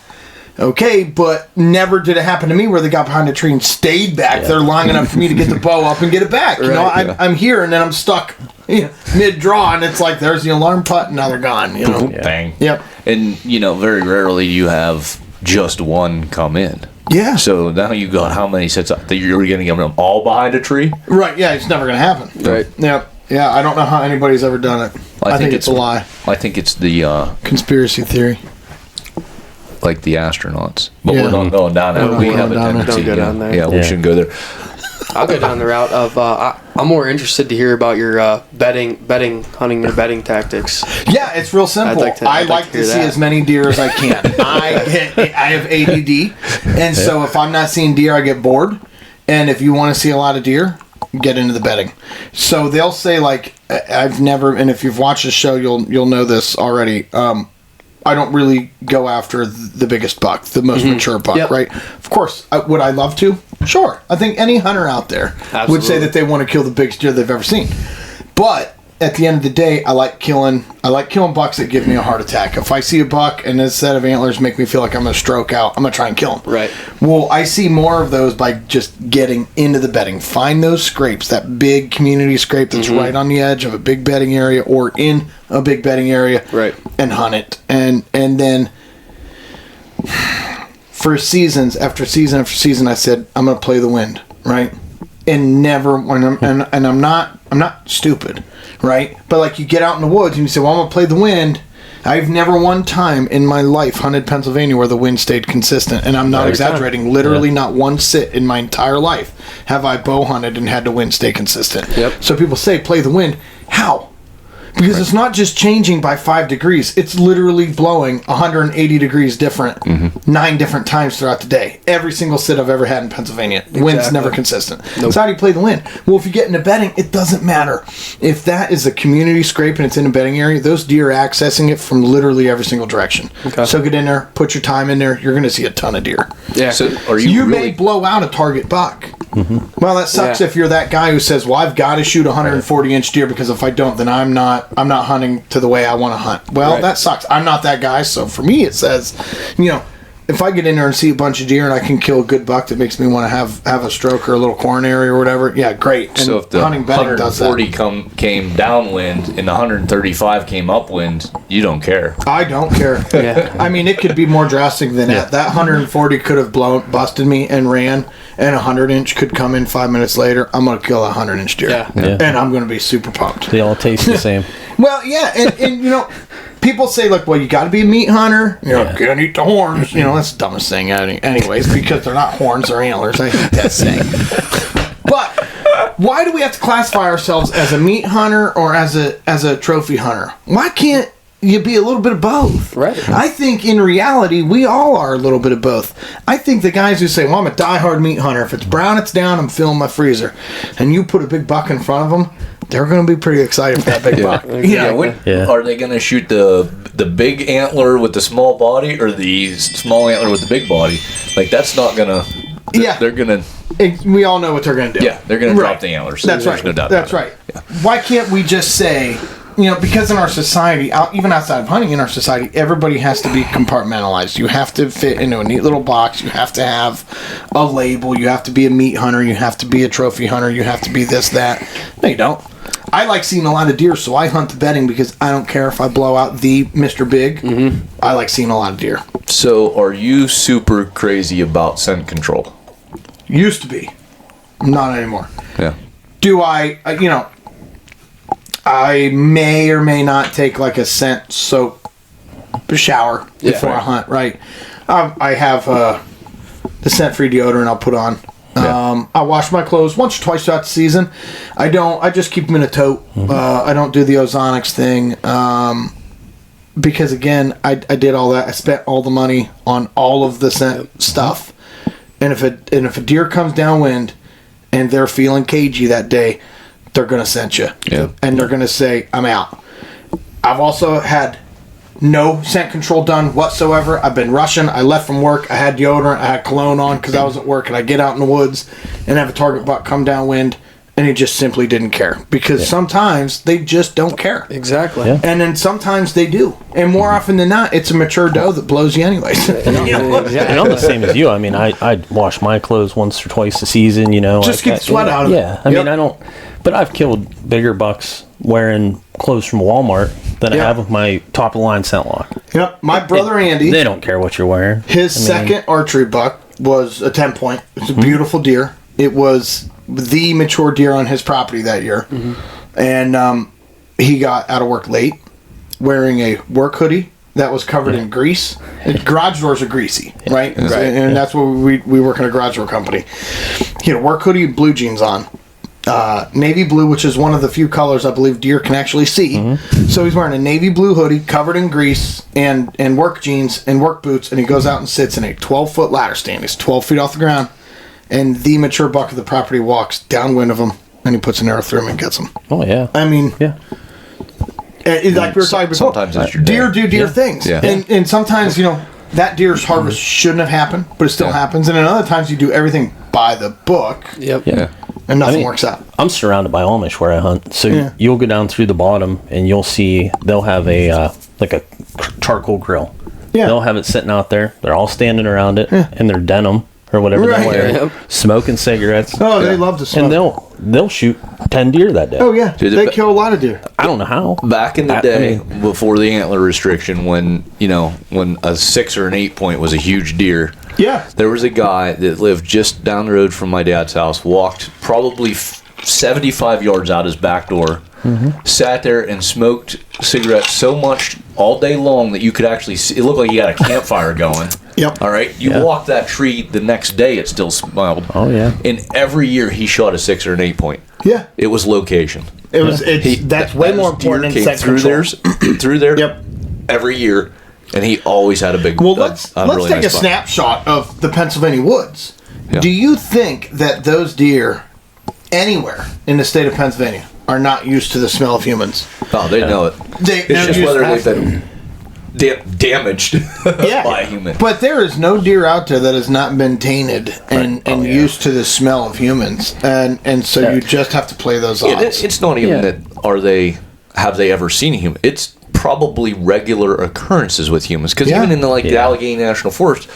Okay, but never did it happen to me where they got behind a tree and stayed back there long enough for me to get the bow up and get it back. You know, I'm here and then I'm stuck mid-draw, and it's like there's the alarm putt and now they're gone. You know, bang. Yep. And very rarely you have just one come in. Yeah. So now you got how many sets up that you're going to get them all behind a tree? Right. Yeah, it's never going to happen. Right. Yep. Yeah, I don't know how anybody's ever done it. I think it's a lie. I think it's the conspiracy theory. Like the astronauts. But we're not going down there. We have a tendency. Don't go down there. Yeah, we shouldn't go there. I'll go down the route of I'm more interested to hear about your hunting your bedding tactics. Yeah, it's real simple. I like to see as many deer as I can. I have ADD, and so if I'm not seeing deer, I get bored. And if you want to see a lot of deer, get into the bedding. So they'll say like, I've never, and if you've watched the show, you'll know this already. I don't really go after the biggest buck, the most mature buck, right? Of course, would I love to? Sure. I think any hunter out there would say that they want to kill the biggest deer they've ever seen. But at the end of the day, I like killing bucks that give me a heart attack. If I see a buck and a set of antlers make me feel like I'm going to stroke out, I'm going to try and kill him. Right. Well, I see more of those by just getting into the bedding. Find those scrapes, that big community scrape that's right on the edge of a big bedding area or in a big bedding area, right, and hunt it. And then for seasons after season after season, I said I'm going to play the wind, right? And never when I'm not stupid, right? But like you get out in the woods and you say, well, I'm going to play the wind. I've never one time in my life hunted Pennsylvania where the wind stayed consistent, and I'm not exaggerating. Literally not one sit in my entire life have I bow hunted and had the wind stay consistent. Yep. So people say play the wind. How? Because it's not just changing by 5 degrees. It's literally blowing 180 degrees different 9 different times throughout the day. Every single sit I've ever had in Pennsylvania. The wind's never consistent. Nope. So how do you play the wind? Well, if you get into bedding, it doesn't matter. If that is a community scrape and it's in a bedding area, those deer are accessing it from literally every single direction. Okay. So get in there, put your time in there. You're going to see a ton of deer. Yeah. So are you may blow out a target buck. Well, that sucks if you're that guy who says, well, I've got to shoot 140-inch deer because if I don't, then I'm not hunting to the way I want to hunt. Well, that sucks. I'm not that guy. So for me, it says, if I get in there and see a bunch of deer and I can kill a good buck that makes me want to have a stroke or a little coronary or whatever, yeah, great. And so if the hunting bedding 140 came downwind and the 135 came upwind, you don't care. I don't care. Yeah. I mean, it could be more drastic than that. That 140 could have busted me and ran, and a 100-inch could come in 5 minutes later. I'm going to kill a 100-inch deer. Yeah. And I'm going to be super pumped. They all taste the same. Well, yeah, and people say, like, well, you got to be a meat hunter. Can't eat the horns. That's the dumbest thing anyways, because they're not horns, they're antlers. I hate that saying. But why do we have to classify ourselves as a meat hunter or as a trophy hunter? Why can't you be a little bit of both? Right. I think in reality, we all are a little bit of both. I think the guys who say, well, I'm a diehard meat hunter. If it's brown, it's down, I'm filling my freezer. And you put a big buck in front of them, they're going to be pretty excited for that big buck. Are they going to shoot the big antler with the small body or the small antler with the big body? Like, that's not going to... Yeah. They're going to... We all know what they're going to do. Yeah, they're going to drop the antlers. That's right. No doubt That's right. Yeah. Why can't we just say... because in our society, even outside of hunting, in our society, everybody has to be compartmentalized. You have to fit into a neat little box. You have to have a label. You have to be a meat hunter. You have to be a trophy hunter. You have to be this, that. No, you don't. I like seeing a lot of deer, so I hunt the bedding because I don't care if I blow out the Mr. Big. I like seeing a lot of deer. So are you super crazy about scent control? Used to be. Not anymore. Yeah. Do I, I may or may not take like a scent soak shower before I hunt, right? I have the scent-free deodorant I'll put on. I wash my clothes once or twice throughout the season. I just keep them in a tote. I don't do the ozonics thing because again, I did all that. I spent all the money on all of the scent stuff. And if a deer comes downwind and they're feeling cagey that day, they're going to scent you. Yeah. And they're going to say, I'm out. I've also had no scent control done whatsoever. I've been rushing. I left from work. I had deodorant. I had cologne on because I was at work. And I get out in the woods and have a target buck come downwind. and he just simply didn't care, because sometimes they just don't care. Exactly. Yeah. And then sometimes they do, and more often than not, it's a mature doe that blows you anyways. And I'm the same as you. I mean, I wash my clothes once or twice a season. Just get sweat out of it. Yeah, I mean, I don't. But I've killed bigger bucks wearing clothes from Walmart than I have with my top of the line scent lock. Yep. My brother Andy, They don't care what you're wearing. his second archery buck was a 10-point. It's a beautiful deer. It was the mature deer on his property that year. And he got out of work late wearing a work hoodie that was covered in grease. Garage doors are greasy, right? And that's what we work in a garage door company. He had a work hoodie and blue jeans on. Navy blue, which is one of the few colors I believe deer can actually see. So he's wearing a navy blue hoodie covered in grease and work jeans and work boots, and he goes out and sits in a 12-foot ladder stand. He's 12 feet off the ground, and the mature buck of the property walks downwind of him, and he puts an arrow through him and gets him. Oh yeah. I mean, Yeah. like we were talking before, Sometimes that's your deer day. do deer things. Yeah. And sometimes, that deer's harvest shouldn't have happened, but it still happens. And then other times you do everything by the book, Yep. Yeah. and nothing works out. I'm surrounded by Amish where I hunt, so you'll go down through the bottom and you'll see they'll have a like a charcoal grill. Yeah. They'll have it sitting out there. They're all standing around it in their denim or whatever Right. they're wearing, Yep. smoking cigarettes. Oh, they love to smoke. And they'll shoot 10 deer that day. Oh, yeah. Dude, They kill a lot of deer. I don't know how. Back in the I day, mean- before the antler restriction, when a 6 or an 8 point was a huge deer, Yeah. there was a guy that lived just down the road from my dad's house, walked probably 75 yards out his back door, sat there and smoked cigarettes so much all day long that you could actually see, it looked like he had a campfire going. Yep. All right. You walk that tree the next day, it still smelled. Oh yeah. And every year he shot a 6 or an 8 point. Yeah. It was location. It was. That's way more important than sex through control. through there. Yep. Every year, and he always had a big. Well, let's really take nice a buck. snapshot of the Pennsylvania woods. Yeah. Do you think that those deer anywhere in the state of Pennsylvania are not used to the smell of humans? Oh, they know it. They're It's just used whether to they've been damaged by a human. But there is no deer out there that has not been tainted and used to the smell of humans, and so you just have to play those odds. It's not even that have they ever seen a human? It's probably regular occurrences with humans, because even in the Allegheny National Forest,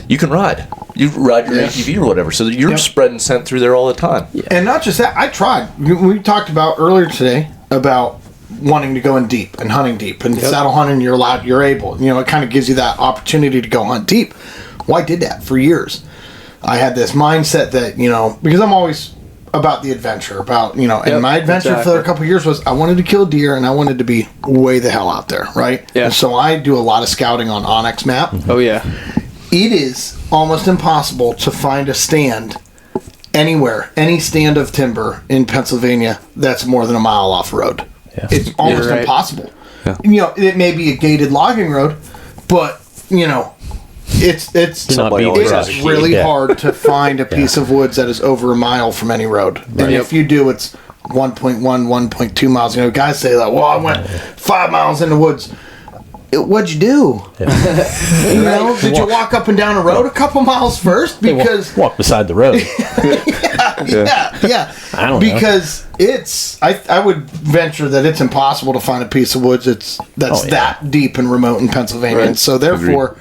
you can ride. You ride your ATV or whatever, so you're spreading scent through there all the time. And not just that, I tried. We talked about earlier today about wanting to go in deep and hunting deep, and saddle hunting you're able. It kind of gives you that opportunity to go hunt deep. Well, I did that for years. I had this mindset that, because I'm always about the adventure, and my adventure for a couple of years was I wanted to kill deer and I wanted to be way the hell out there, right? Yeah. And so I do a lot of scouting on Onyx Map. Oh yeah. It is almost impossible to find a stand anywhere, any stand of timber in Pennsylvania that's more than a mile off road. Yeah. It's almost right. impossible. Yeah. It may be a gated logging road, but it's not being it's really Yeah. hard to find a piece of woods that is over a mile from any road. And if you do, it's 1.1, 1.2 miles. Guys say that. Well, I went 5 miles in the woods. What'd you do? Did you walk up and down a road a couple miles first? Because Walk beside the road. yeah. I don't know. Because I would venture that it's impossible to find a piece of woods that's that deep and remote in Pennsylvania. Right. And so therefore,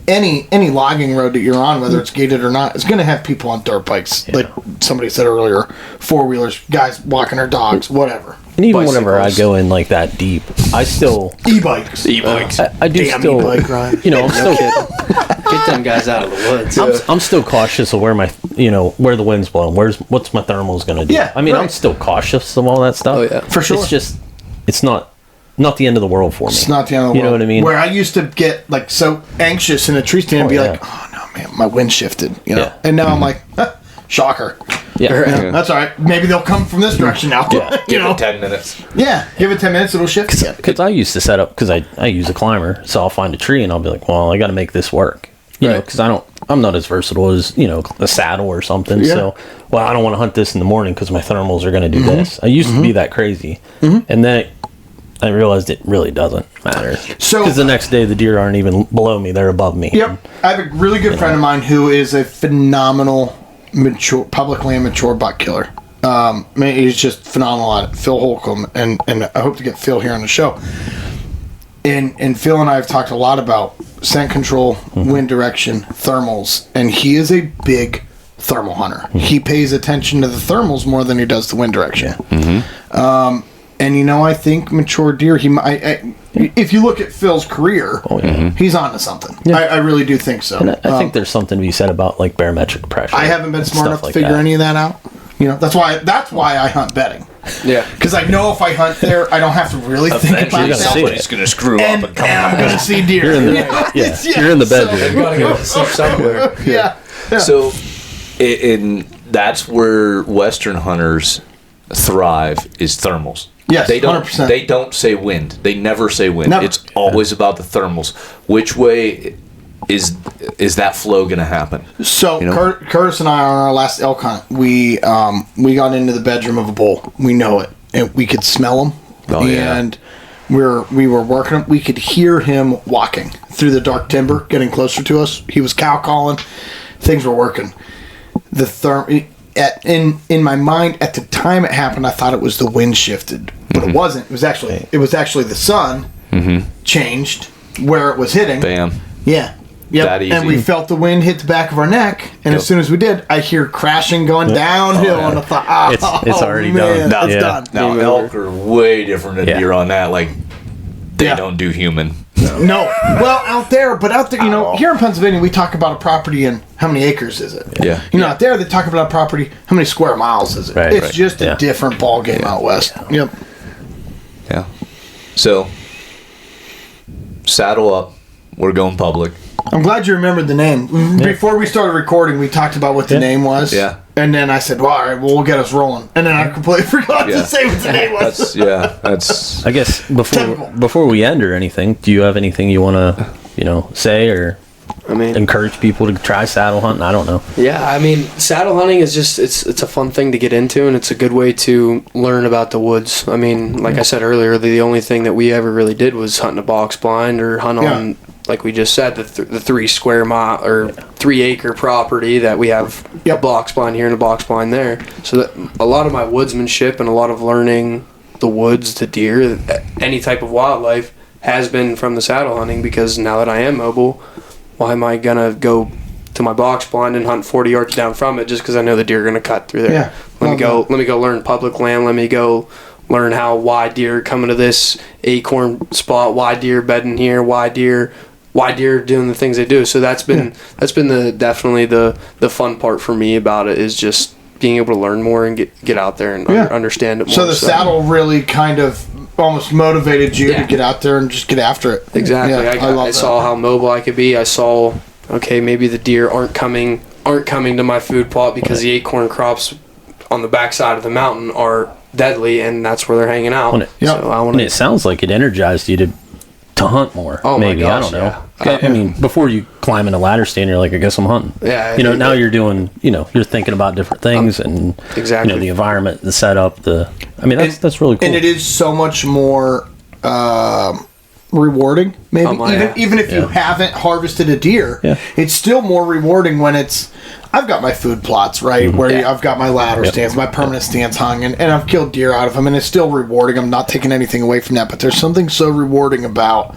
any logging road that you're on, whether it's gated or not, is going to have people on dirt bikes, like somebody said earlier, 4-wheelers, guys walking their dogs, whatever. And even whenever I Bicycles. go in like that deep, I still E-bikes. I do Damn still e-bike ride. I'm still Get them guys out of the woods. I'm still cautious of where where the wind's blowing. What's my thermals going to do? Yeah, I mean, right. I'm still cautious of all that stuff. Oh, yeah. For sure. It's just, it's not the end of the world for me. It's not the end of the world. You know what I mean? Where I used to get so anxious in a tree stand and be yeah. like, oh no, man, my wind shifted. Yeah. And now I'm like, shocker. Yeah. That's all right. Maybe they'll come from this direction now. Yeah. Give it 10 minutes. Yeah, give it 10 minutes, it'll shift. Because I used to set up, because I use a climber, so I'll find a tree and I'll be like, well, I got to make this work. You know, because I'm not as versatile as, a saddle or something. Yeah. So, I don't want to hunt this in the morning because my thermals are going to do this. I used to be that crazy. And then I realized it really doesn't matter. So- because the next day the deer aren't even below me; they're above me. Yep. I have a really good friend of mine who is a phenomenal public land mature buck killer. He's just phenomenal at it. Phil Holcomb, and I hope to get Phil here on the show. And Phil and I have talked a lot about scent control, wind direction, thermals, and he is a big thermal hunter. He pays attention to the thermals more than he does the wind direction. And I think mature deer, if you look at Phil's career, he's onto something. Yeah. I really do think so. And I think there's something to be said about like barometric pressure. I haven't been smart enough to figure any of that out. That's why I hunt bedding. Yeah, because I know if I hunt there, I don't have to really think about that. Somebody's going to screw up and come out. I'm going to see deer. You're in the bedroom. You got to go sleep somewhere. Yeah. So, that's where Western hunters thrive is thermals. Yes, they don't. 100%. They don't say wind. They never say wind. Never. It's always about the thermals. Which way is that flow going to happen? So Curtis and I on our last elk hunt, we got into the bedroom of a bull. We know it, and we could smell him. And we were working. We could hear him walking through the dark timber, getting closer to us. He was cow calling. Things were working. In my mind at the time it happened, I thought it was the wind shifted, but it wasn't. It was actually the sun changed where it was hitting. Bam. Yeah. Yep. That easy. And we felt the wind hit the back of our neck, and as soon as we did, I hear crashing going downhill, and I thought, it's already man, done. It's done. Now elk are way different than deer on that. Like they don't do human. No. Well, out there, here in Pennsylvania, we talk about a property and how many acres is it? Yeah. Out there, they talk about a property, how many square miles is it? Right, it's just a different ball game out west. Yeah. Yep. Yeah. So, saddle up. We're going public. I'm glad you remembered the name. Before we started recording, we talked about what the name was. Yeah. And then I said, well, all right, we'll get us rolling. And then I completely forgot to say what the name was. That's. I guess before we end or anything, do you have anything you want to, say or encourage people to try saddle hunting? I don't know. Yeah, saddle hunting is just it's a fun thing to get into, and it's a good way to learn about the woods. Like I said earlier, the only thing that we ever really did was hunt in a box blind or hunt on, like we just said, the 3 square mile or 3 acre property that we have a box blind here and a box blind there. So that a lot of my woodsmanship and a lot of learning the woods, the deer, any type of wildlife has been from the saddle hunting, because now that I am mobile, why am I going to go to my box blind and hunt 40 yards down from it just because I know the deer are going to cut through there? Yeah. Let me go learn public land. Let me go learn how why deer coming to this acorn spot, why deer bedding here, why deer doing the things they do. So that's been definitely the fun part for me about it, is just being able to learn more and get out there and understand it more. So the saddle really kind of almost motivated you to get out there and just get after it. Exactly. Yeah, I saw how mobile I could be. I saw, maybe the deer aren't coming to my food plot because the acorn crops on the backside of the mountain are deadly, and that's where they're hanging out. It sounds like it energized you to hunt more. Oh, maybe. my gosh, I don't know. Before you climb in a ladder stand, you're like, I guess I'm hunting. Yeah. Now you're doing, you're thinking about different things and exactly the environment, the setup, that's really cool. And it is so much more rewarding. Maybe even if you haven't harvested a deer, it's still more rewarding when I've got my food plots, right? Where I've got my ladder stands, my permanent stands hung, and I've killed deer out of them, and it's still rewarding. I'm not taking anything away from that, but there's something so rewarding about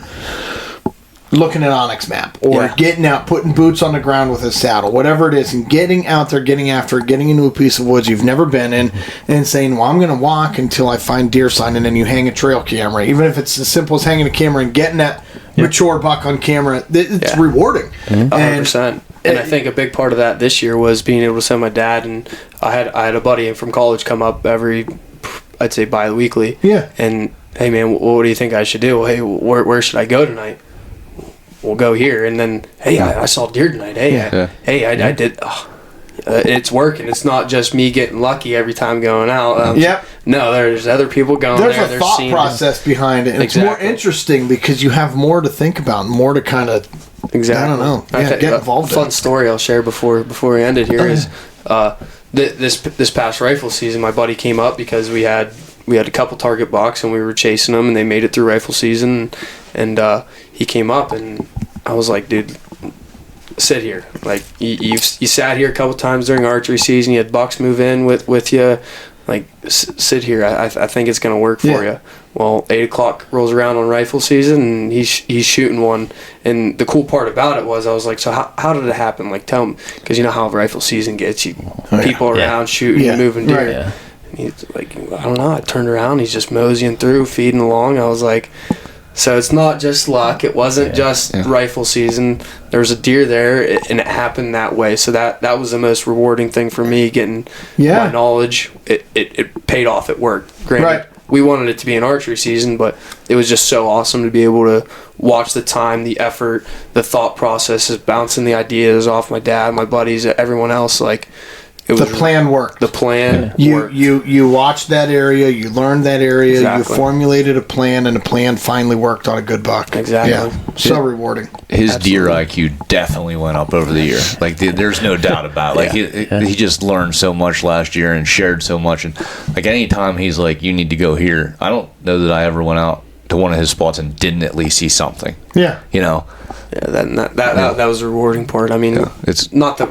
looking at Onyx map or getting out, putting boots on the ground with a saddle, whatever it is, and getting out there, getting after it, getting into a piece of woods you've never been in, and saying, well, I'm going to walk until I find deer sign, and then you hang a trail camera. Even if it's as simple as hanging a camera and getting that mature buck on camera, it's rewarding. 100%. And I think a big part of that this year was being able to send my dad, and I had a buddy from college come up I'd say bi-weekly. Yeah. And, hey, man, what do you think I should do? Hey, where should I go tonight? We'll go here. And then, hey, I saw deer tonight. Hey, I did. It's working. It's not just me getting lucky every time going out. No, there's other people going there. There's a thought process behind it. And it's more interesting because you have more to think about and more to kind of, I don't know, get involved in. A fun story I'll share before we end it here is this past rifle season, my buddy came up because we had a couple target bucks and we were chasing them, and they made it through rifle season, and he came up and I was like, dude, sit here. Like you sat here a couple times during archery season. You had bucks move in with you. like, sit here. I think it's going to work for you. Well, 8 o'clock rolls around on rifle season, and he's shooting one. And the cool part about it was, I was like, so how did it happen? Like, tell me, because you know how rifle season gets you, people around shooting, moving deer. Right. Yeah. And he's like, I don't know. I turned around, he's just moseying through, feeding along. I was like, so it's not just luck. It wasn't just rifle season. There was a deer there, and it happened that way. So that was the most rewarding thing for me, getting my knowledge. It paid off. It worked. Granted, we wanted it to be an archery season, but it was just so awesome to be able to watch the time, the effort, the thought processes, bouncing the ideas off my dad, my buddies, everyone else. Like, the plan worked. The plan worked. You watched that area, you learned that area, Exactly. you formulated a plan, and the plan finally worked on a good buck. Exactly. Yeah. So rewarding. His deer IQ definitely went up over the year. Like, there's no doubt about it. Like, he just learned so much last year and shared so much. And, like, anytime he's like, you need to go here, I don't know that I ever went out to one of his spots and didn't at least see something. Yeah. You know? Yeah, that was the rewarding part. I mean, it's not that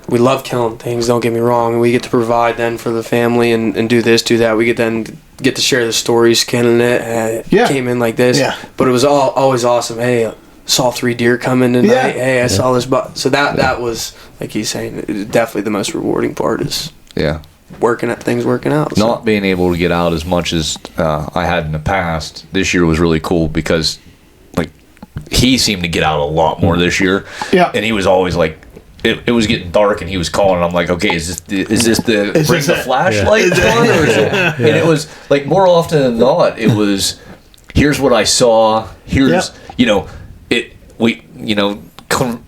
we love killing things, don't get me wrong. We get to provide then for the family and do this, do that. We get to share the stories, killing it. Came in like this. Yeah. But it was always awesome. Hey, saw 3 deer come in tonight. Yeah. Hey, I saw this. So that was, like he's saying, definitely the most rewarding part is working out. So. Not being able to get out as much as I had in the past this year was really cool because, like, he seemed to get out a lot more this year. Yeah. And he was always like, it was getting dark and he was calling and I'm like, okay, is this the bring the flashlight one? Or is it? And it was like, more often than not, it was, here's what I saw, here's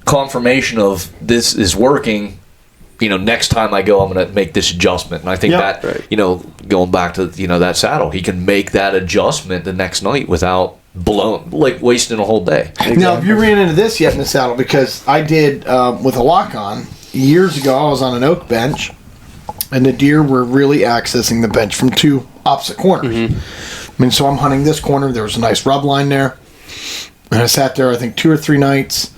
confirmation of this is working. Next time I go, I'm going to make this adjustment. And I think that, going back to, that saddle, he can make that adjustment the next night without wasting a whole day. Exactly. Now, have you ran into this yet in the saddle? Because I did with a lock-on. Years ago, I was on an oak bench, and the deer were really accessing the bench from 2 opposite corners. Mm-hmm. I mean, so I'm hunting this corner. There was a nice rub line there. And I sat there, I think, 2 or 3 nights,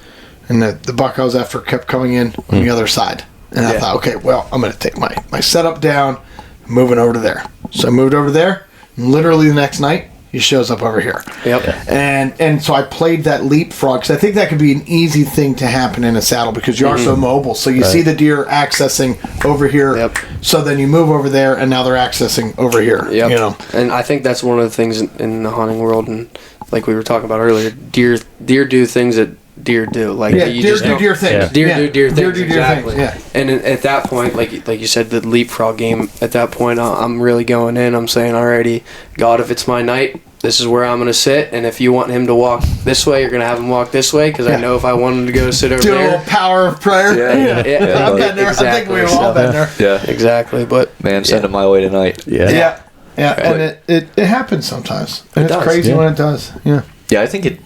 and the buck I was after kept coming in on the other side. And I thought, okay, well, I'm going to take my setup down, moving over to there. So I moved over there, and literally the next night, he shows up over here. Yep. And so I played that leapfrog, because I think that could be an easy thing to happen in a saddle, because you are so mobile. So you see the deer accessing over here, so then you move over there, and now they're accessing over here. Yep. And I think that's one of the things in the hunting world, and like we were talking about earlier, deer do things that deer do. Like you deer do deer things. Deer do deer things. Exactly. Yeah. And at that point, like you said, the leapfrog game. At that point, I'm really going in. I'm saying, alrighty, God, if it's my night, this is where I'm going to sit. And if you want him to walk this way, you're going to have him walk this way. Because I know if I want him to go sit over there, do a little power of prayer. Yeah. I've been there. Exactly. I think we've all been there. Yeah. Exactly. But man, send him my way tonight. Yeah. And it happens sometimes. And it's crazy when it does. Yeah. Yeah, I think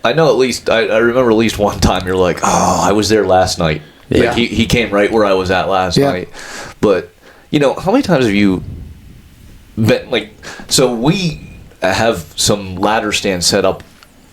I know at least, I remember at least one time you're like, oh, I was there last night. Yeah. Like he came right where I was at last night. But, how many times have you been, like, so we have some ladder stands set up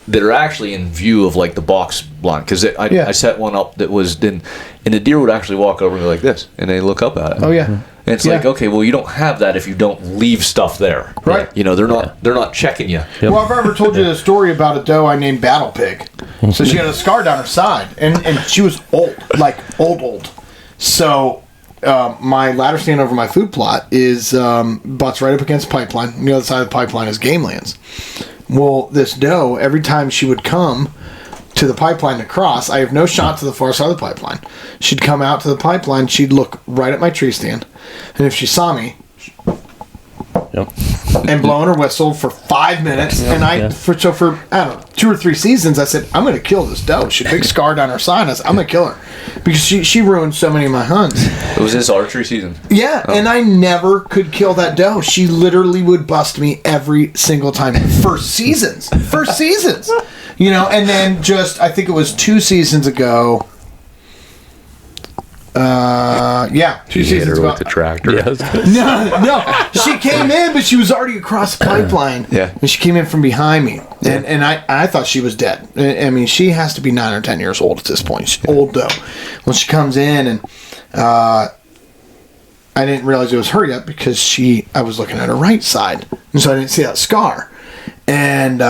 that are actually in view of, like, the box blind. Because I set one up that was, and the deer would actually walk over and go like this, and they look up at it. Oh, yeah. And it's like, okay, well, you don't have that if you don't leave stuff there. Right. They're not checking you. Yep. Well, I've ever told you the story about a doe I named Battle Pig. So she had a scar down her side, and she was old, like old. So my ladder stand over my food plot is butts right up against the pipeline. On the other side of the pipeline is game lands. Well, this doe, every time she would come to the pipeline to cross, I have no shot to the far side of the pipeline. She'd come out to the pipeline, she'd look right at my tree stand, and if she saw me, and blowing her whistle for 5 minutes, and for I don't know, 2 or 3 seasons, I said, I'm going to kill this doe. She had a big scar down her side. I said, I'm going to kill her because she ruined so many of my hunts. It was this archery season. Yeah, and I never could kill that doe. She literally would bust me every single time for seasons. And then I think it was 2 seasons ago. 2 seasons ago. With the tractor. No. She came in, but she was already across the pipeline. And she came in from behind me. And I thought she was dead. I mean, she has to be 9 or 10 years old at this point. She's old, though. Well, she comes in, and I didn't realize it was her yet because I was looking at her right side, and so I didn't see that scar. And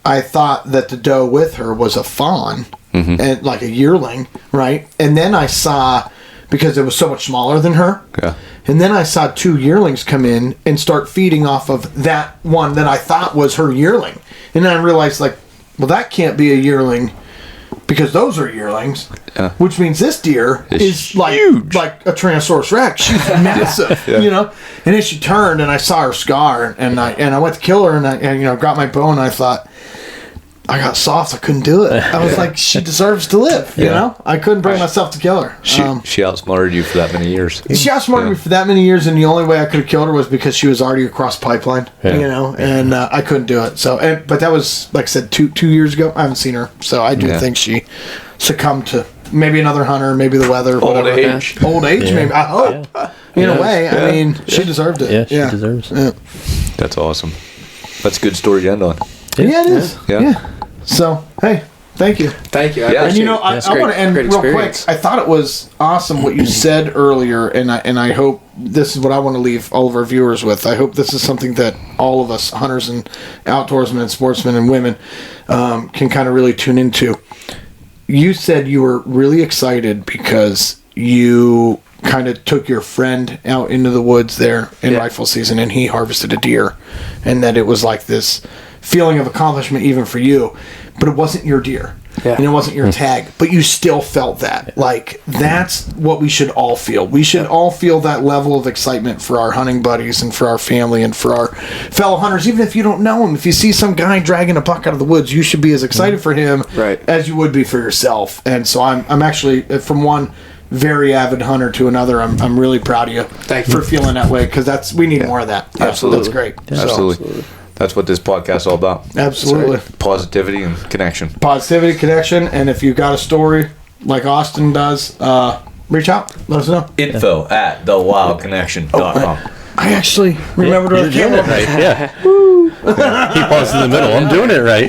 I thought that the doe with her was a fawn, and like a yearling, right? And then I saw, because it was so much smaller than her, and then I saw 2 yearlings come in and start feeding off of that one that I thought was her yearling. And then I realized, like, well, that can't be a yearling because those are yearlings, which means this deer is like huge. Like a Tyrannosaurus Rex. She's massive, you know. And then she turned, and I saw her scar, and I went to kill her, and I got my bow, and I thought, I got soft. I couldn't do it. I was like, she deserves to live. You know, I couldn't bring myself to kill her. She outsmarted you for that many years. She outsmarted me for that many years, and the only way I could have killed her was because she was already across pipeline. You know, and I couldn't do it. So, but that was, like I said, two years ago. I haven't seen her, so I do think she succumbed to maybe another hunter, maybe the weather, old age, maybe. I hope. In a way, I mean, she deserved it. Yeah, she deserves it. That's awesome. That's a good story to end on. Yeah, it is. Yeah. So, hey, thank you. Thank you. And you know, I want to end real quick. I thought it was awesome what you said earlier, and I hope this is what I want to leave all of our viewers with. I hope this is something that all of us, hunters and outdoorsmen and sportsmen and women, can kind of really tune into. You said you were really excited because you kind of took your friend out into the woods there in rifle season, and he harvested a deer, and that it was like this feeling of accomplishment even for you, but it wasn't your deer, and it wasn't your tag, but you still felt that. Like, that's what we should all feel. We should all feel that level of excitement for our hunting buddies and for our family and for our fellow hunters, even if you don't know him. If you see some guy dragging a buck out of the woods, you should be as excited for him as you would be for yourself. And so I'm actually, from one very avid hunter to another, I'm really proud of you for feeling that way, because we need more of that. Absolutely. That's great. Absolutely. That's what this podcast is all about. Absolutely. Positivity and connection. Positivity, connection, and if you've got a story like Austin does, reach out. Let us know. info@thewildconnection.com. I actually remembered what You're doing it right. Yeah. He paused in the middle. I'm doing it right.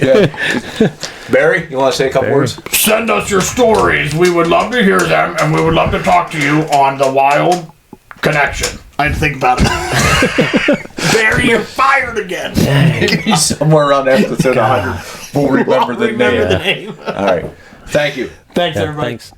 Barry, you want to say a couple words? Send us your stories. We would love to hear them, and we would love to talk to you on The Wild Connection. I had to think about it. Barry, you're fired again. Maybe somewhere around episode 100, we'll remember the name. All right. Thank you. Thanks, everybody. Thanks.